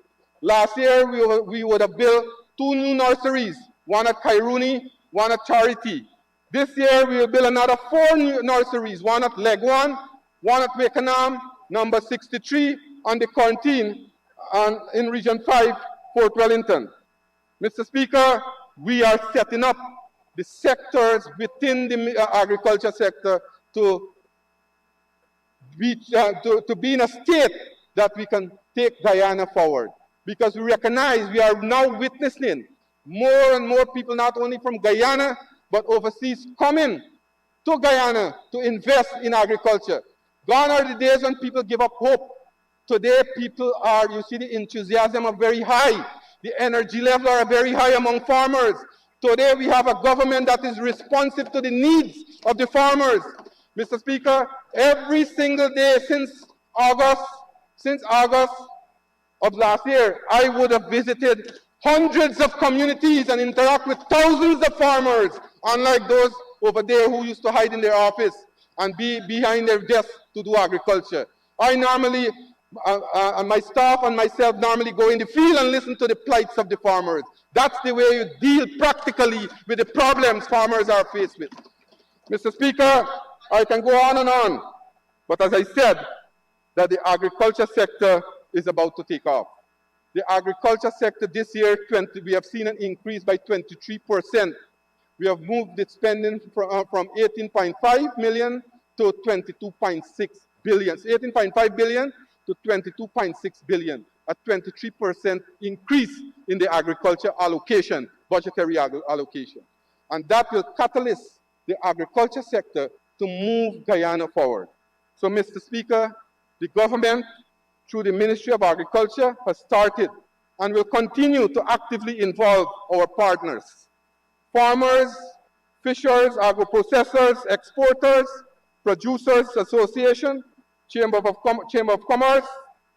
Last year we would have built 2 new nurseries, one at Kairuni, one at Charity. This year we will build another 4 new nurseries, one at Legwan, one at Wakenham, number 63, on the Quarantine, and in Region 5, Fort Wellington. Mr. Speaker, we are setting up the sectors within the agriculture sector to be in a state that we can take Guyana forward. Because we recognize we are now witnessing more and more people, not only from Guyana, but overseas, coming to Guyana to invest in agriculture. Gone are the days when people give up hope. Today, people are, you see, the enthusiasm are very high. The energy level are very high among farmers. Today, we have a government that is responsive to the needs of the farmers. Mr. Speaker, every single day since August of last year, I would have visited hundreds of communities and interact with thousands of farmers, unlike those over there who used to hide in their office and be behind their desk to do agriculture. I normally, my staff and myself normally go in the field and listen to the plights of the farmers. That's the way you deal practically with the problems farmers are faced with. Mr. Speaker, I can go on and on, but as I said, that the agriculture sector is about to take off. The agriculture sector this year, we have seen an increase by 23%. We have moved the spending from 18.5 million to 22.6 billion. 18.5 billion to 22.6 billion, a 23% increase in the agriculture allocation, budgetary allocation. And that will catalyze the agriculture sector to move Guyana forward. So, Mr. Speaker, the government, through the Ministry of Agriculture, has started and will continue to actively involve our partners, farmers, fishers, agro-processors, exporters, producers association, Chamber of Commerce,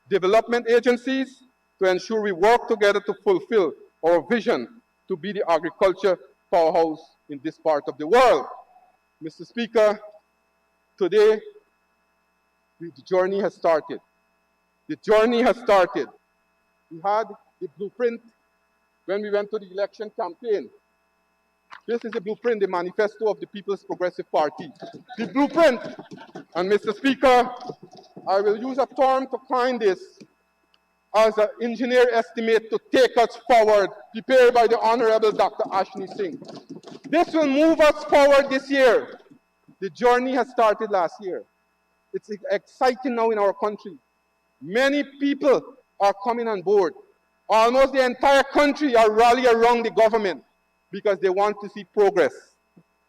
development agencies, to ensure we work together to fulfill our vision to be the agriculture powerhouse in this part of the world. Mr. Speaker, today the journey has started. The journey has started. We had the blueprint when we went to the election campaign. This is the blueprint, the manifesto of the People's Progressive Party. The blueprint. And Mr. Speaker, I will use a term to coin this as an engineer estimate to take us forward, prepared by the Honorable Dr. Ashni Singh. This will move us forward this year. The journey has started last year. It's exciting now in our country. Many people are coming on board. Almost the entire country are rallying around the government because they want to see progress.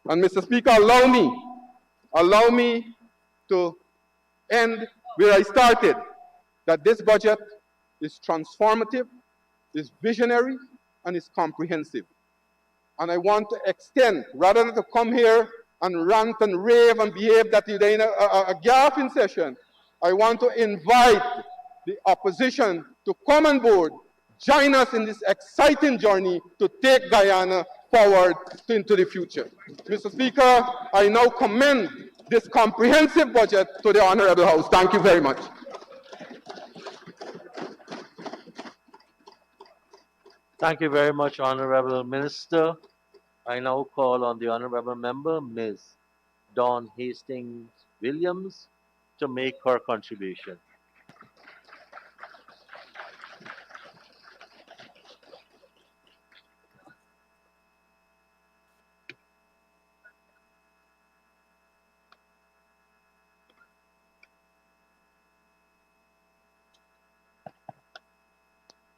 And Mr. Speaker, allow me to end where I started, that this budget is transformative, is visionary, and is comprehensive. And I want to extend, rather than to come here and rant and rave and behave that you're in a gap in session, I want to invite the opposition to come on board, join us in this exciting journey to take Guyana forward into the future. Mr. Speaker, I now commend this comprehensive budget to the Honorable House. Thank you very much. Thank you very much, Honorable Minister. I now call on the Honorable Member, Ms. Dawn Hastings Williams, to make her contribution.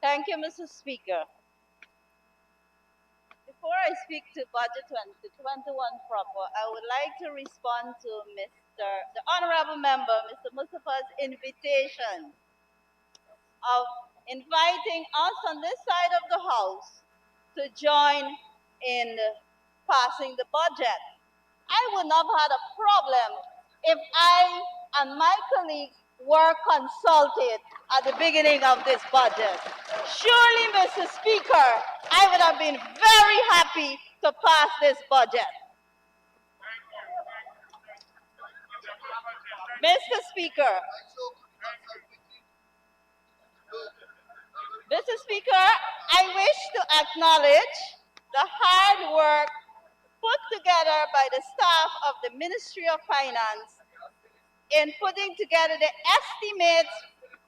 Thank you, Mr. Speaker. Before I speak to Budget 2021 proper, I would like to respond to the Honorable Member, Mr. Mustafa's invitation of inviting us on this side of the House to join in passing the budget. I would not have had a problem if I and my colleagues were consulted at the beginning of this budget. Surely, Mr. Speaker, I would have been very happy to pass this budget. Mr. Speaker, I wish to acknowledge the hard work put together by the staff of the Ministry of Finance in putting together the estimates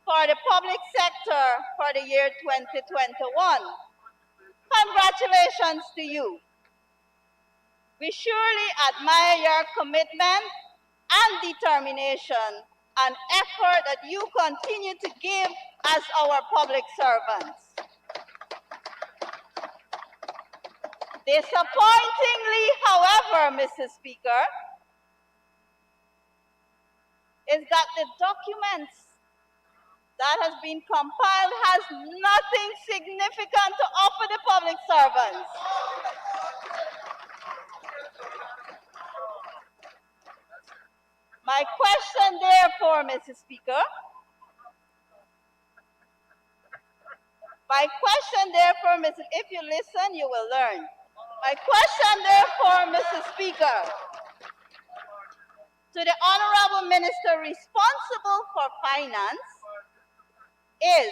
for the public sector for the year 2021. Congratulations to you. We surely admire your commitment and determination and effort that you continue to give as our public servants. Disappointingly, however, Mr. Speaker, is that the documents that has been compiled has nothing significant to offer the public servants. My question, therefore, Mr. Speaker, if you listen, you will learn. My question, therefore, Mr. Speaker, to the Honorable Minister responsible for finance is,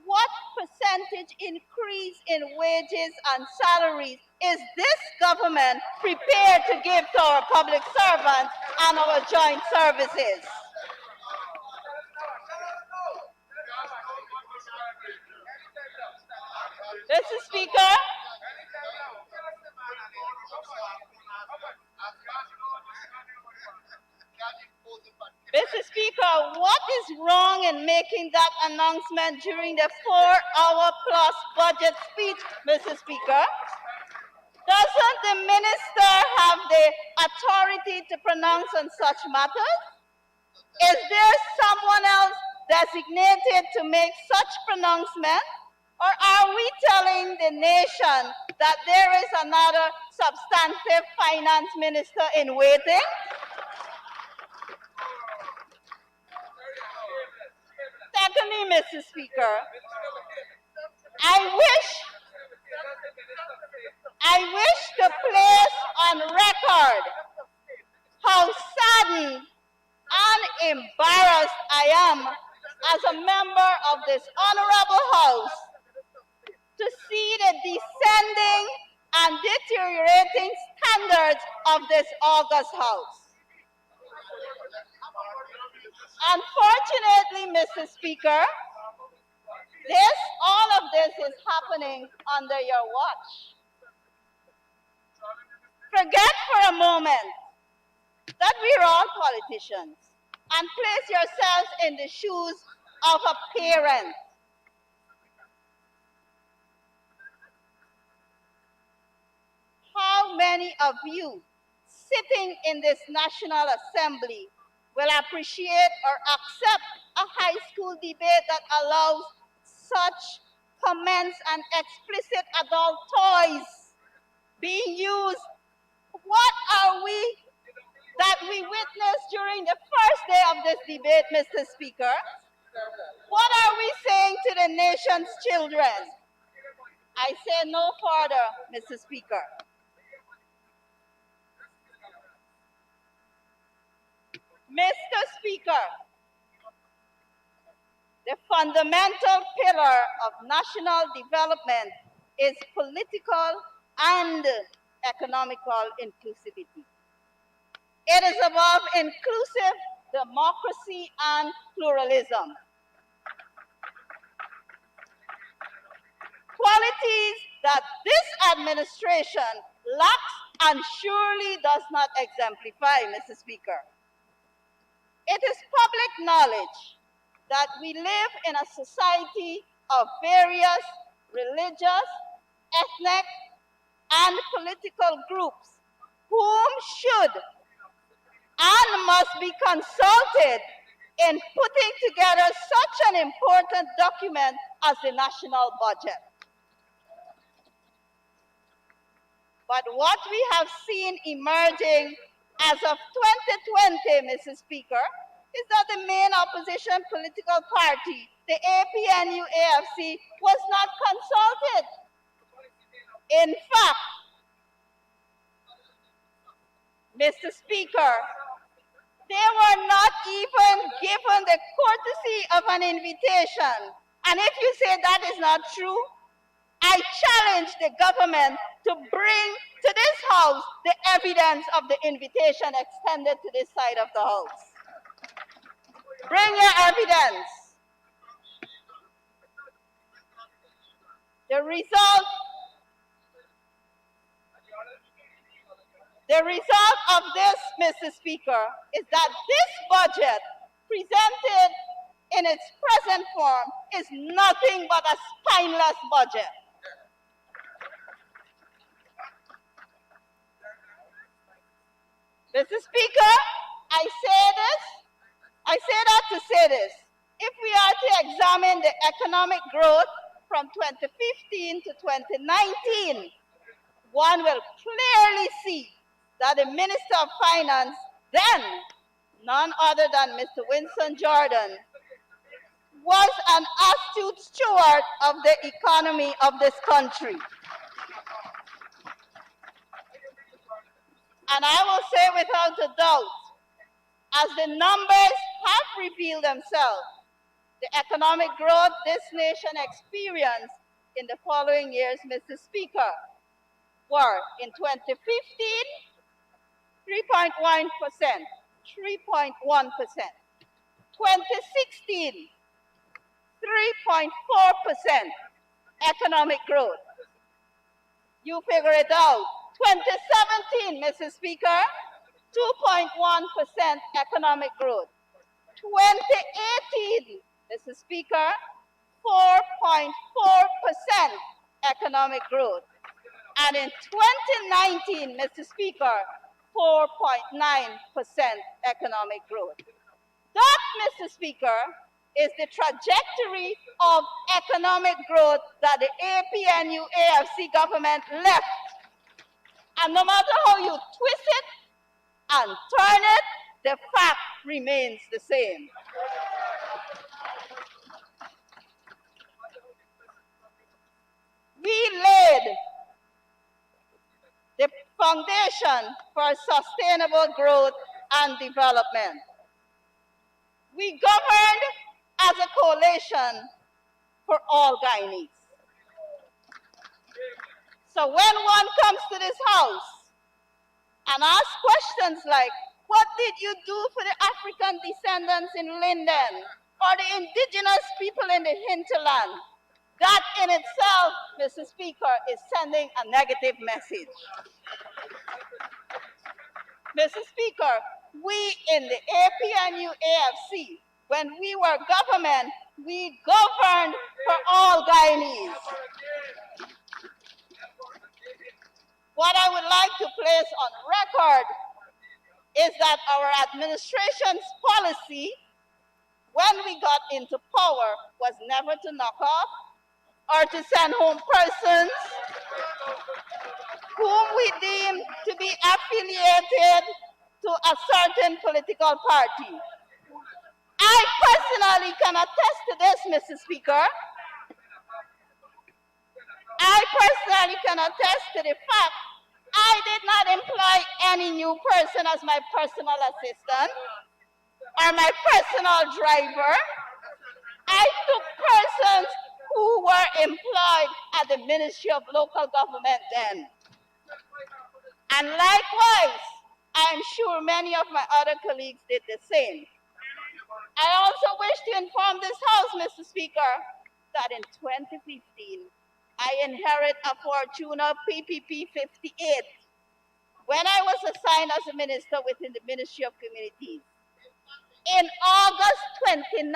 what percentage increase in wages and salaries is this government prepared to give to our public servants and our joint services? Mr. Speaker, wrong in making that announcement during the 4-hour-plus budget speech, Mr. Speaker? Doesn't the minister have the authority to pronounce on such matters? Is there someone else designated to make such pronouncement? Or are we telling the nation that there is another substantive finance minister in waiting? Secondly, Mr. Speaker, I wish to place on record how saddened and embarrassed I am as a member of this honorable House to see the descending and deteriorating standards of this august House. Unfortunately, Mr. Speaker, all of this is happening under your watch. Forget for a moment that we're all politicians and place yourselves in the shoes of a parent. How many of you sitting in this National Assembly will appreciate or accept a high school debate that allows such comments and explicit adult toys being used? What are we that we witnessed during the first day of this debate, Mr. Speaker? What are we saying to the nation's children? I say no further, Mr. Speaker. Mr. Speaker, the fundamental pillar of national development is political and economical inclusivity. It is about inclusive democracy and pluralism. Qualities that this administration lacks and surely does not exemplify, Mr. Speaker. It is public knowledge that we live in a society of various religious, ethnic, and political groups whom should and must be consulted in putting together such an important document as the national budget. But what we have seen emerging as of 2020, Mr. Speaker, is that the main opposition political party, the APNU-AFC, was not consulted. In fact, Mr. Speaker, they were not even given the courtesy of an invitation. And if you say that is not true, I challenge the government to bring to this House the evidence of the invitation extended to this side of the House. Bring your evidence. The result of this, Mr. Speaker, is that this budget presented in its present form is nothing but a spineless budget. Mr. Speaker, I say that to say this. If we are to examine the economic growth from 2015 to 2019, one will clearly see that the Minister of Finance, then none other than Mr. Winston Jordan, was an astute steward of the economy of this country. And I will say without a doubt, as the numbers have revealed themselves, the economic growth this nation experienced in the following years, Mr. Speaker, were in 2015, 3.1%, 3.1%. 2016, 3.4% economic growth. You figure it out. 2017, Mr. Speaker, 2.1% economic growth. 2018, Mr. Speaker, 4.4% economic growth. And in 2019, Mr. Speaker, 4.9% economic growth. That, Mr. Speaker, is the trajectory of economic growth that the APNU-AFC government left. And no matter how you twist it and turn it, the fact remains the same. We laid the foundation for sustainable growth and development. We governed as a coalition for all Guyanese. So when one comes to this house and asks questions like, what did you do for the African descendants in Linden or the indigenous people in the hinterland? That in itself, Mr. Speaker, is sending a negative message. Mr. Speaker, we in the APNU-AFC, when we were government, we governed for all Guyanese. What I would like to place on record is that our administration's policy, when we got into power, was never to knock off or to send home persons whom we deem to be affiliated to a certain political party. I personally can attest to this, Mr. Speaker. I personally can attest to the fact I did not employ any new person as my personal assistant or my personal driver. I took persons who were employed at the Ministry of Local Government then. And likewise, I'm sure many of my other colleagues did the same. I also wish to inform this House, Mr. Speaker, that in 2015, I inherit a fortune of PPP 58 when I was assigned as a minister within the Ministry of Communities. In August 2020,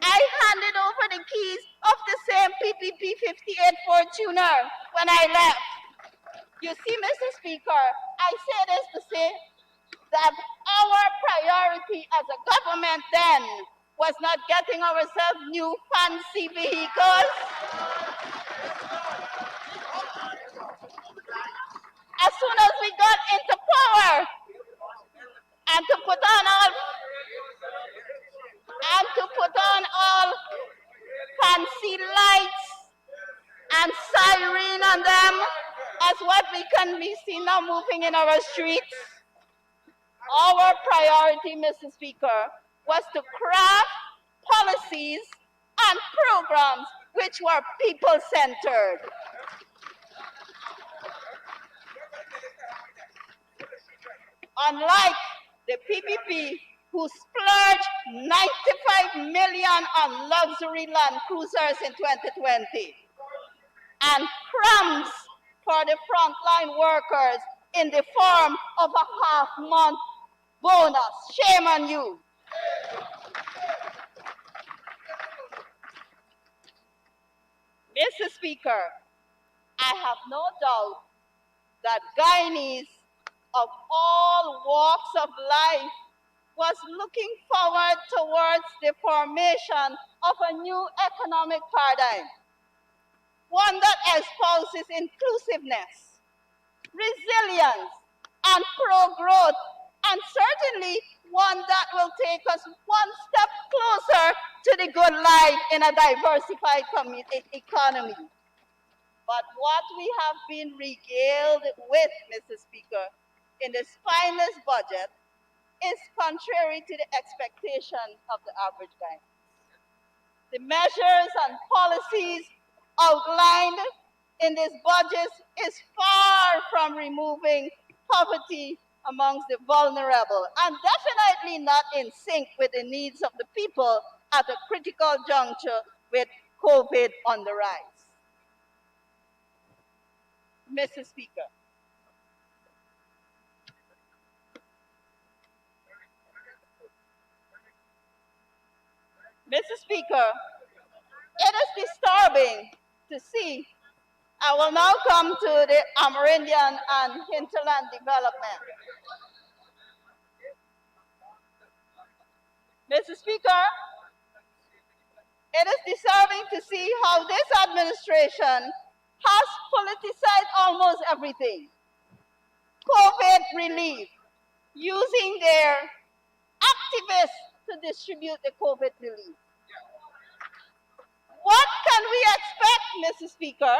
I handed over the keys of the same PPP 58 Fortuner when I left. You see, Mr. Speaker, I say this to say that our priority as a government then was not getting ourselves new fancy vehicles. As soon as we got into power and to put on all fancy lights and siren on them, as what we can be seen now moving in our streets, our priority, Mr. Speaker, was to craft policies and programs which were people-centered. Unlike the PPP, who splurged 95 million on luxury Land Cruisers in 2020, and crumbs for the frontline workers in the form of a half-month bonus. Shame on you. Mr. Speaker, I have no doubt that Guyanese of all walks of life was looking forward towards the formation of a new economic paradigm, one that espouses inclusiveness, resilience, and pro-growth, and certainly one that will take us one step closer to the good life in a diversified economy. But what we have been regaled with, Mr. Speaker, in the spineless budget is contrary to the expectation of the average guy. The measures and policies outlined in this budget is far from removing poverty amongst the vulnerable, and definitely not in sync with the needs of the people at a critical juncture with COVID on the rise. Mr. Speaker, Mr. Speaker, it is disturbing to see. I will now come to the Amerindian and Hinterland development. Mr. Speaker, it is disturbing to see how this administration has politicized almost everything. COVID relief, using their activists to distribute the COVID relief. What can we expect, Mr. Speaker?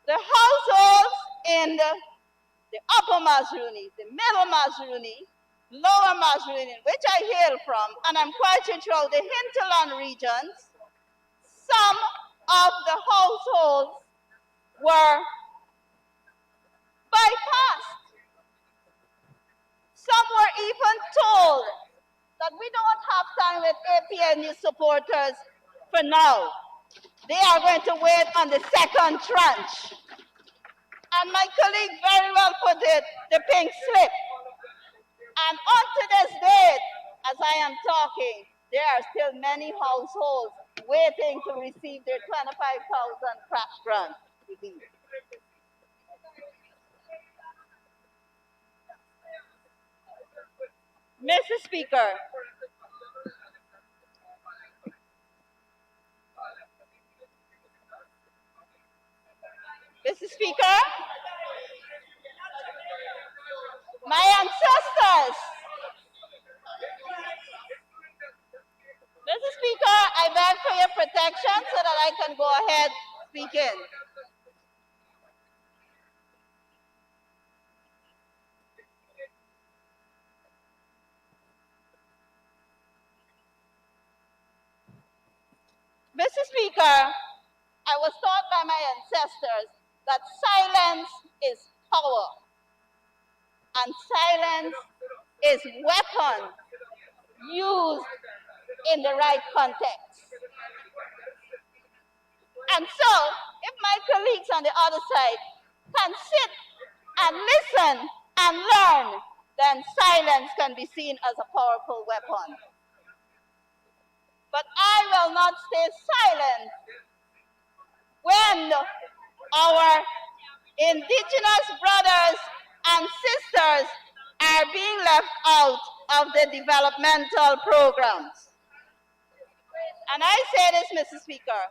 The households in the upper Mazaruni, the middle Mazaruni, lower Mazaruni, which I hail from, and I'm quite sure throughout the hinterland regions, some of the households were bypassed. Some were even told that we don't have time with APNU supporters for now. They are going to wait on the second tranche. And my colleague very well put it, the pink slip. And on to this date, as I am talking, there are still many households waiting to receive their 25,000 crash grant relief. Mr. Speaker, my ancestors. Mr. Speaker, I beg for your protection so that I can go ahead speaking. Mr. Speaker, I was taught by my ancestors that silence is power and silence is weapon used in the right context. And so, if my colleagues on the other side can sit and listen and learn, then silence can be seen as a powerful weapon. But I will not stay silent when our indigenous brothers and sisters are being left out of the developmental programs. And I say this, Mr. Speaker,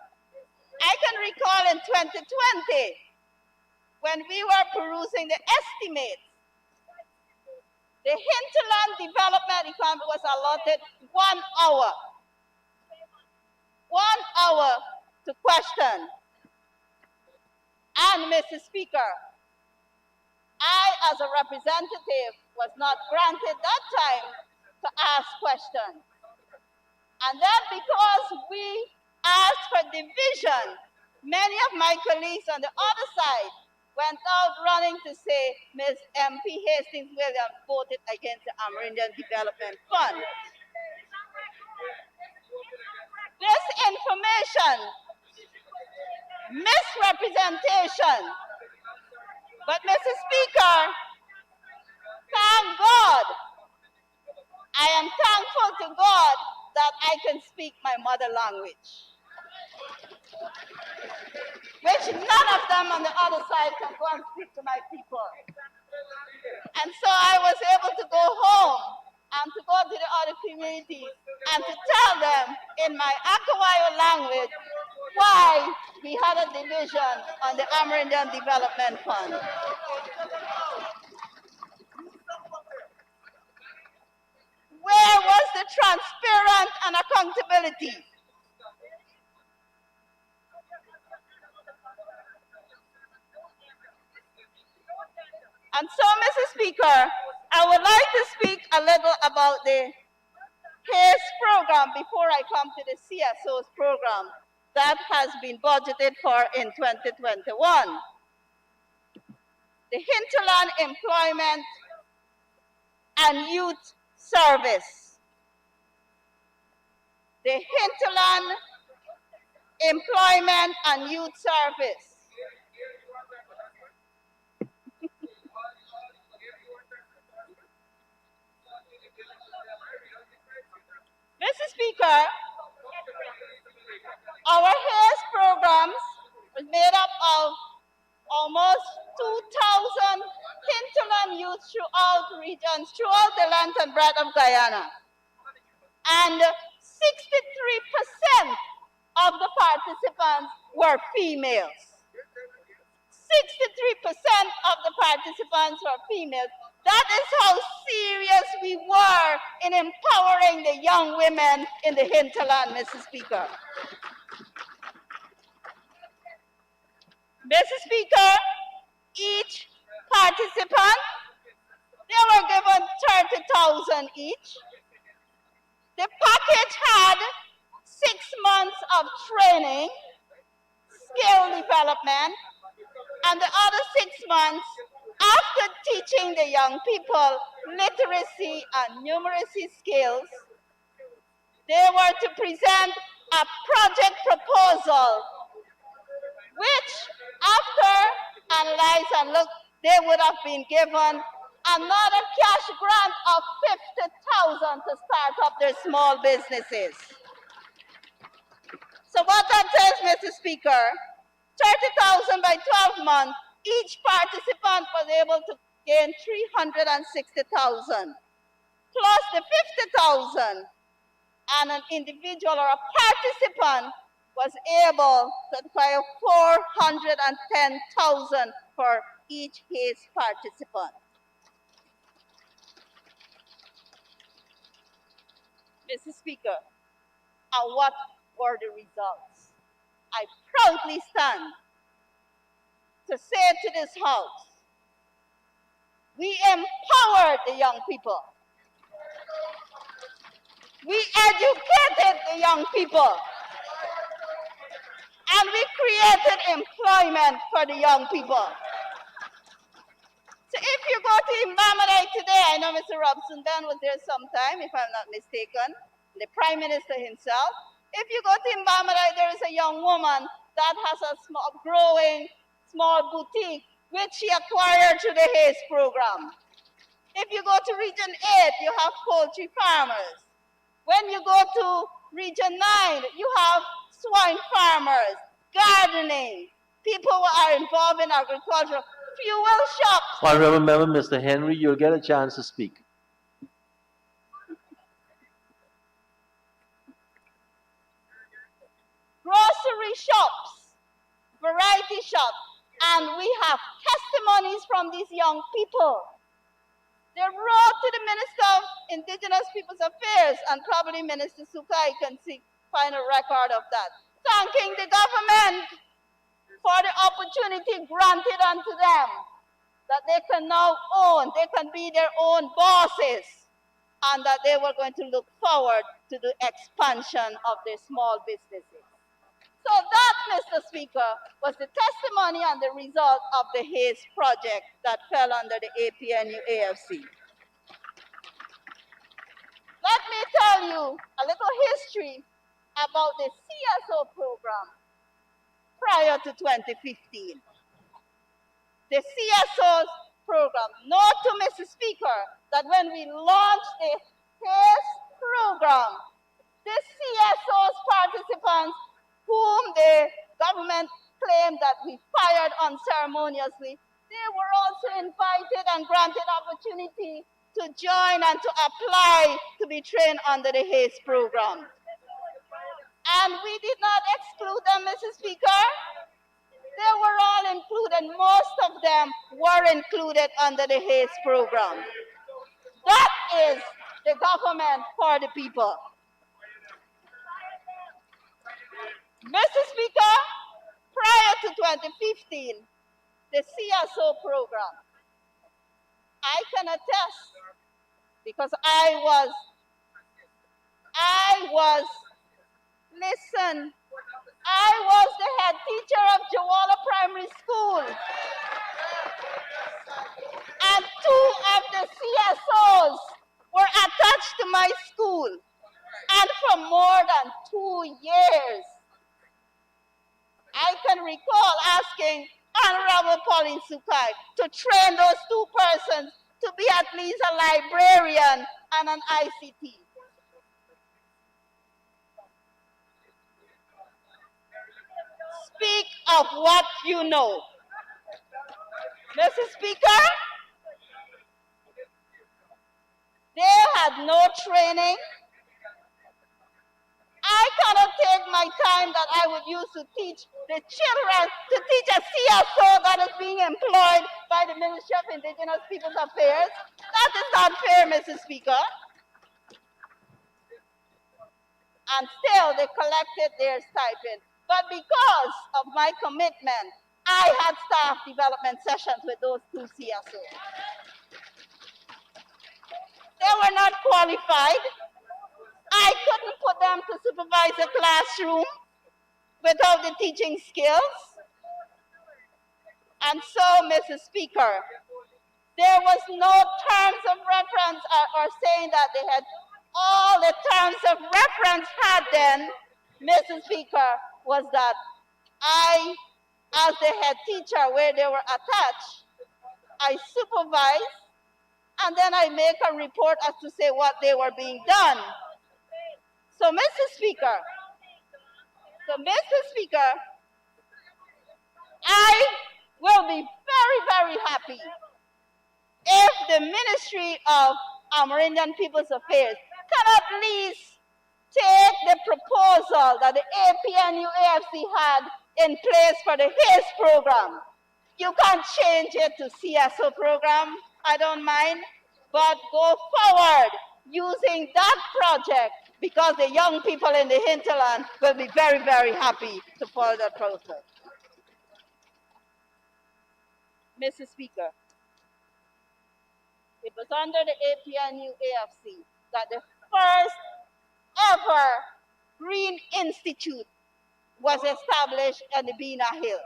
I can recall in 2020, when we were perusing the estimates, the hinterland development economy was allotted 1 hour. 1 hour to question. And Mr. Speaker, I, as a representative, was not granted that time to ask questions. And then because we asked for division, many of my colleagues on the other side went out running to say Ms. MP Hastings Williams voted against the Amerindian Development Fund. This information, misrepresentation. But Mr. Speaker, thank God, I am thankful to God that I can speak my mother language, which none of them on the other side can go and speak to my people. And so I was able to go home and to go to the other communities and to tell them in my Akawayo language why we had a division on the Amerindian Development Fund. Where was the transparent and accountability? And so, Mr. Speaker, I would like to speak a little about the CASE program before I come to the CSO's program that has been budgeted for in 2021. The Hinterland Employment and Youth Service. The Hinterland Employment and Youth Service. Speaker, our HAZE programs was made up of almost 2,000 hinterland youth throughout regions, throughout the length and breadth of Guyana. And 63% of the participants were females. 63% of the participants were females. That is how serious we were in empowering the young women in the hinterland, Mr. Speaker. Mr. Speaker, each participant, they were given 30,000 each. The package had 6 months of training, skill development, and the other 6 months, after teaching the young people literacy and numeracy skills, they were to present a project proposal, which, after analyze and look, they would have been given another cash grant of 50,000 to start up their small businesses. So what that says, Mr. Speaker, 30,000 by 12 months, each participant was able to gain 360,000, plus the 50,000, and an individual or a participant was able to acquire 410,000 for each HAZE participant. Mr. Speaker, and what were the results? I proudly stand to say to this House, we empowered the young people. We educated the young people. And we created employment for the young people. So if you go to Imbamadai today, I know Mr. Robson Ben was there sometime, if I'm not mistaken, the Prime Minister himself. If you go to Imbamadai, there is a young woman that has a growing small boutique, which she acquired through the HAZE program. If you go to Region 8, you have poultry farmers. When you go to Region 9, you have swine farmers, gardening, people who are involved in agriculture, fuel shops. Honorable Member, Mr. Henry, you'll get a chance to speak. Grocery shops, variety shops, and we have testimonies from these young people. They wrote to the Minister of Indigenous Peoples Affairs, and probably Minister Sukai can find a record of that, thanking the government for the opportunity granted unto them, that they can now own, they can be their own bosses, and that they were going to look forward to the expansion of their small businesses. So that, Mr. Speaker, was the testimony and the result of the HAZE project that fell under the APNU AFC. Let me tell you a little history about the CSO program prior to 2015. The CSO's program. Note to Mr. Speaker that when we launched the HAZE program, the CSO's participants, whom the government claimed that we fired unceremoniously, they were also invited and granted opportunity to join and to apply to be trained under the HAZE program. And we did not exclude them, Mr. Speaker. They were all included. Most of them were included under the HAZE program. That is the government for the people. Mr. Speaker, prior to 2015, the CSO program, I can attest, because I was the head teacher of Jawala Primary School. And 2 of the CSOs were attached to my school. And for more than 2 years, I can recall asking Honorable Pauline Sukai to train those 2 persons to be at least a librarian and an ICT. of what you know. Mr. Speaker, they had no training. I cannot take my time that I would use to teach the children, to teach a CSO that is being employed by the Ministry of Indigenous Peoples Affairs. That is not fair, Mr. Speaker. And still they collected their stipend. But because of my commitment, I had staff development sessions with those two CSOs. They were not qualified. I couldn't put them to supervise a classroom without the teaching skills. And so, Mr. Speaker, there was no terms of reference or saying that they had all the terms of reference had then, Mr. Speaker, was that I, as the head teacher where they were attached, I supervise and then I make a report as to say what they were being done. So, Mr. Speaker, I will be very, very happy if the Ministry of Amerindian Peoples Affairs can at least take the proposal that the APNU AFC had in place for the HACE program. You can change it to CSO program, I don't mind, but go forward using that project because the young people in the hinterland will be very, very happy to follow that process. Mr. Speaker, it was under the APNU AFC that the first ever Green Institute was established on the Bina Hill.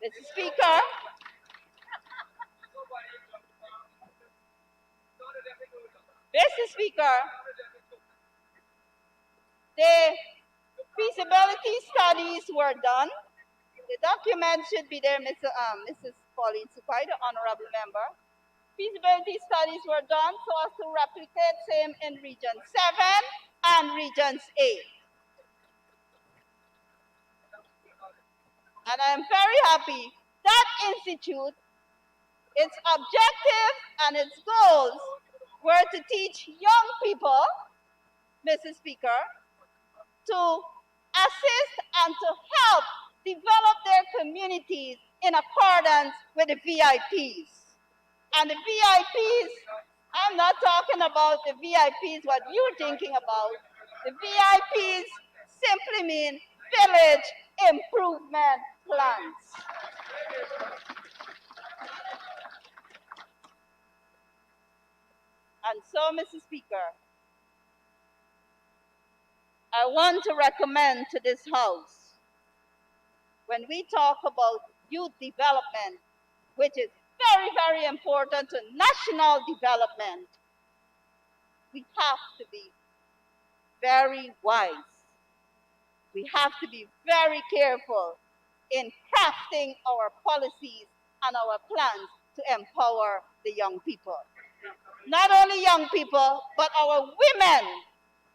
Mr. Speaker, the feasibility studies were done. The document should be there, Mrs. Pauline Sukai, the honorable member. Feasibility studies were done so as to replicate same in Region 7 and Regions 8. And I am very happy that institute, its objective and its goals were to teach young people, Mr. Speaker, to assist and to help develop their communities in accordance with the VIPs. And the VIPs, I'm not talking about the VIPs, what you're thinking about. The VIPs simply mean village improvement plans. And so, Mr. Speaker, I want to recommend to this House, when we talk about youth development, which is very, very important to national development, we have to be very wise. We have to be very careful in crafting our policies and our plans to empower the young people. Not only young people, but our women,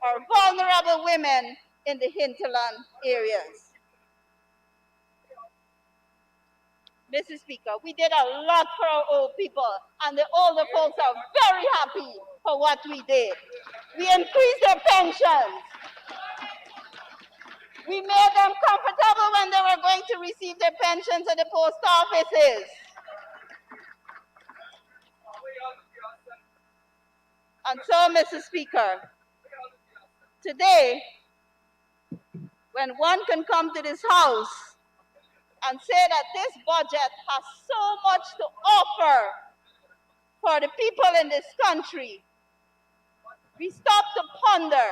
our vulnerable women in the hinterland areas. Mr. Speaker, we did a lot for our old people, and the older folks are very happy for what we did. We increased their pensions. We made them comfortable when they were going to receive their pensions at the post offices. And so, Mr. Speaker, today, when one can come to this House and say that this budget has so much to offer for the people in this country, we stop to ponder.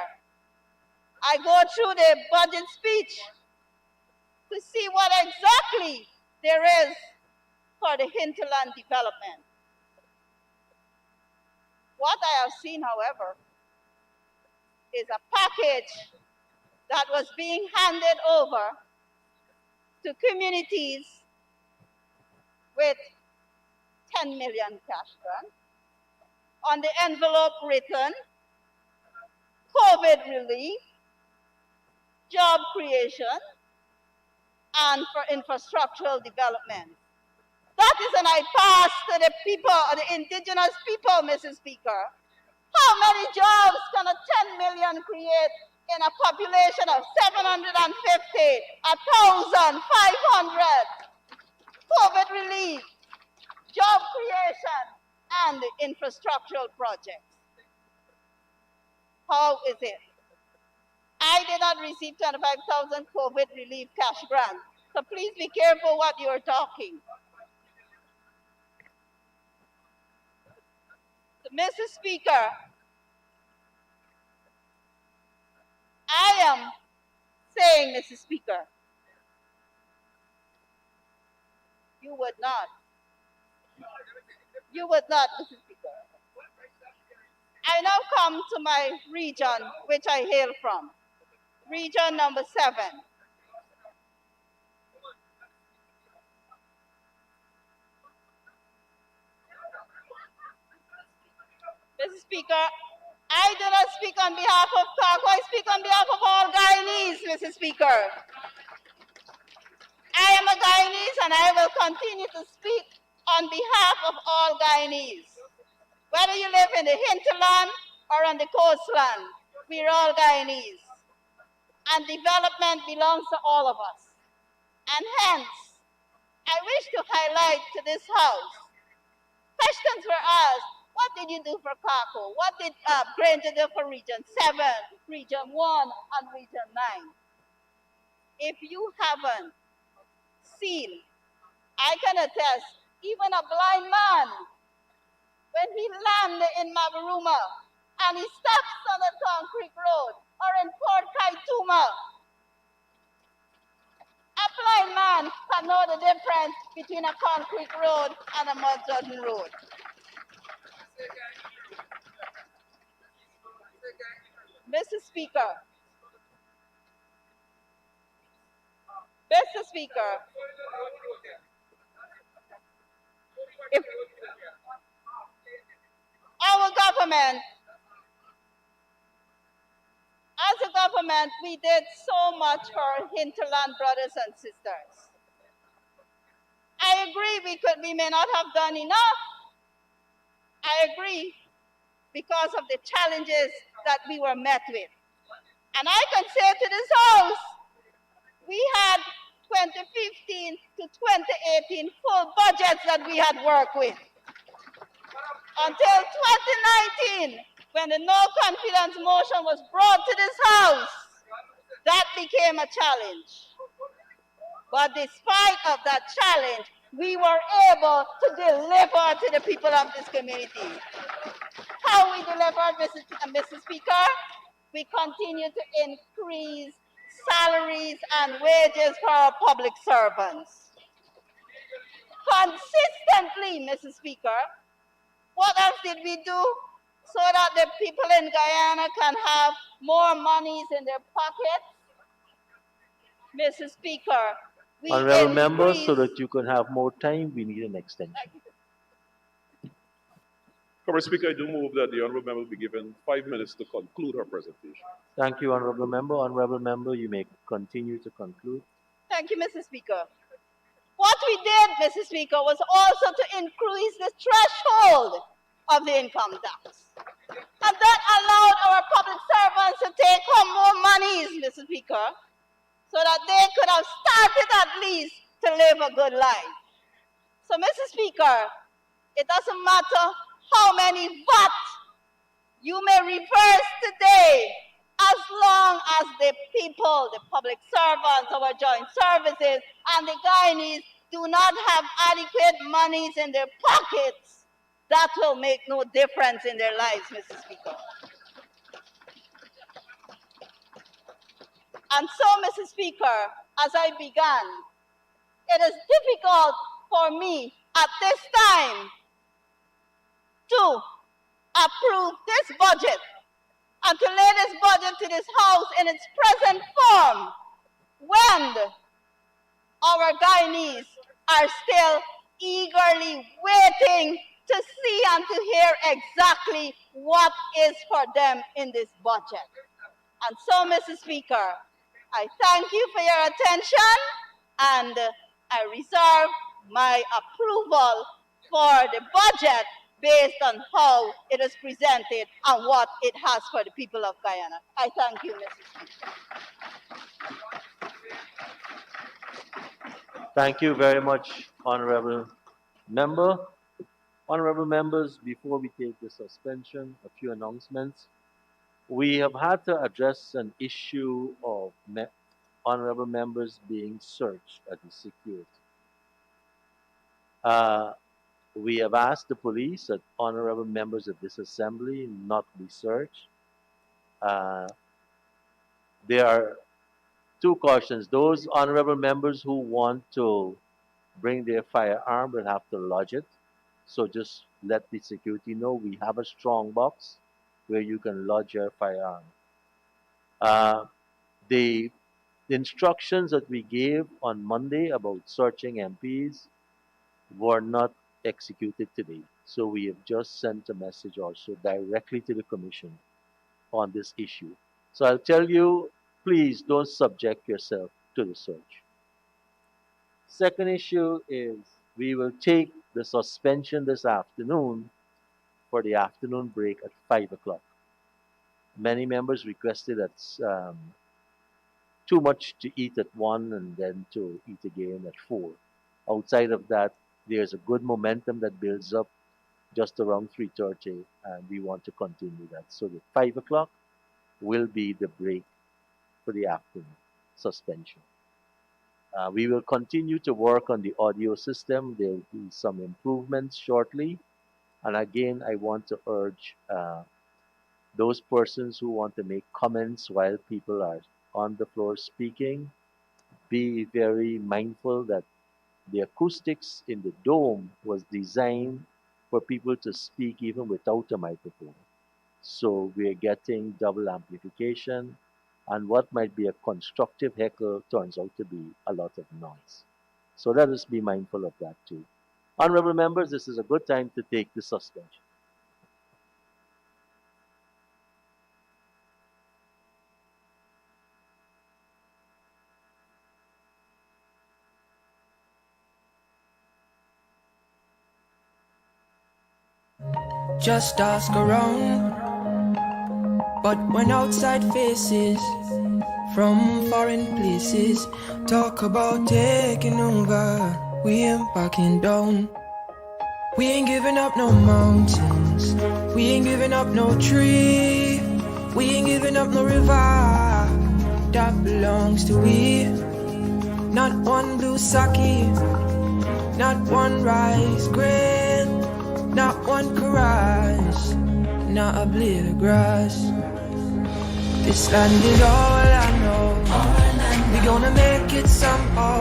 I go through the budget speech to see what exactly there is for the hinterland development. What I have seen, however, is a package that was being handed over to communities with 10 million cash grant. On the envelope written, COVID relief, job creation, and for infrastructural development. That is an I pass to the people, the indigenous people, Mr. Speaker. How many jobs can a 10 million create in a population of 750, 1,500? COVID relief, job creation, and infrastructural projects. How is it? I did not receive 25,000 COVID relief cash grants, so please be careful what you are talking. So, Mr. Speaker, I am saying, Mr. Speaker, you would not. You would not, Mr. Speaker. I now come to my region, which I hail from, region number 7. Mr. Speaker, I do not speak on behalf of Kako, I speak on behalf of all Guyanese, Mr. Speaker. I am a Guyanese and I will continue to speak on behalf of all Guyanese. Whether you live in the hinterland or on the coastland, we are all Guyanese. And development belongs to all of us. And hence, I wish to highlight to this House, questions were asked, what did you do for Kako? What did Granger do for Region 7, Region 1, and Region 9? If you haven't seen, I can attest, even a blind man, when he landed in Mabaruma and he steps on a concrete road, or in Port Kaituma, a blind man can know the difference between a concrete road and a mud-trodden road. Mr. Speaker, if our government, as a government, we did so much for our hinterland brothers and sisters. I agree we may not have done enough. I agree because of the challenges that we were met with. And I can say to this House, we had 2015 to 2018 full budgets that we had worked with. Until 2019, when the no confidence motion was brought to this House, that became a challenge. But despite of that challenge, we were able to deliver to the people of this community. How we delivered, Mr. Speaker? We continue to increase salaries and wages for our public servants. Consistently, Mr. Speaker, what else did we do so that the people in Guyana can have more monies in their pockets? Mr. Speaker, we Honorable members, so that you can have more time, we need an extension. Comrade Speaker, I do move that the honourable member be given 5 minutes to conclude her presentation. Thank you, Honorable Member. Honorable Member, you may continue to conclude. Thank you, Mr. Speaker. What we did, Mr. Speaker, was also to increase the threshold of the income tax. And that allowed our public servants to take home more monies, Mr. Speaker, so that they could have started at least to live a good life. So, Mr. Speaker, it doesn't matter how many VAT you may reverse today, as long as the people, the public servants, our joint services, and the Guyanese do not have adequate monies in their pockets, that will make no difference in their lives, Mr. Speaker. And so, Mr. Speaker, as I began, it is difficult for me at this time to approve this budget and to lay this budget to this House in its present form when our Guyanese are still eagerly waiting to see and to hear exactly what is for them in this budget. And so, Mr. Speaker, I thank you for your attention, and I reserve my approval for the budget based on how it is presented and what it has for the people of Guyana. I thank you, Mr. Speaker. Thank you very much, Honorable Member. Honorable members, before we take the suspension, a few announcements. We have had to address an issue of honorable members being searched at the security. We have asked the police that honorable members of this assembly not be searched. There are two cautions. Those honorable members who want to bring their firearm will have to lodge it. So just let the security know we have a strong box where you can lodge your firearm. The instructions that we gave on Monday about searching MPs were not executed today. So we have just sent a message also directly to the Commission on this issue. So I'll tell you, please don't subject yourself to the search. Second issue is we will take the suspension this afternoon for the afternoon break at 5 o'clock. Many members requested that's too much to eat at 1 and then to eat again at 4. Outside of that, there's a good momentum that builds up just around 3:30, and we want to continue that. So the 5 o'clock will be the break for the afternoon suspension. We will continue to work on the audio system. There will be some improvements shortly. And again, I want to urge those persons who want to make comments while people are on the floor speaking, be very mindful that the acoustics in the dome was designed for people to speak even without a microphone. So we're getting double amplification, and what might be a constructive heckle turns out to be a lot of noise. So let us be mindful of that too. Honorable members, this is a good time to take the suspension. Just ask around, but when outside faces from foreign places talk about taking over, we ain't backing down. We ain't giving up no mountains, we ain't giving up no tree, we ain't giving up no river that belongs to we. Not one blue sake, not one rice grain, not one caress, not a blade of grass. This land is all I know. We gonna make it somehow.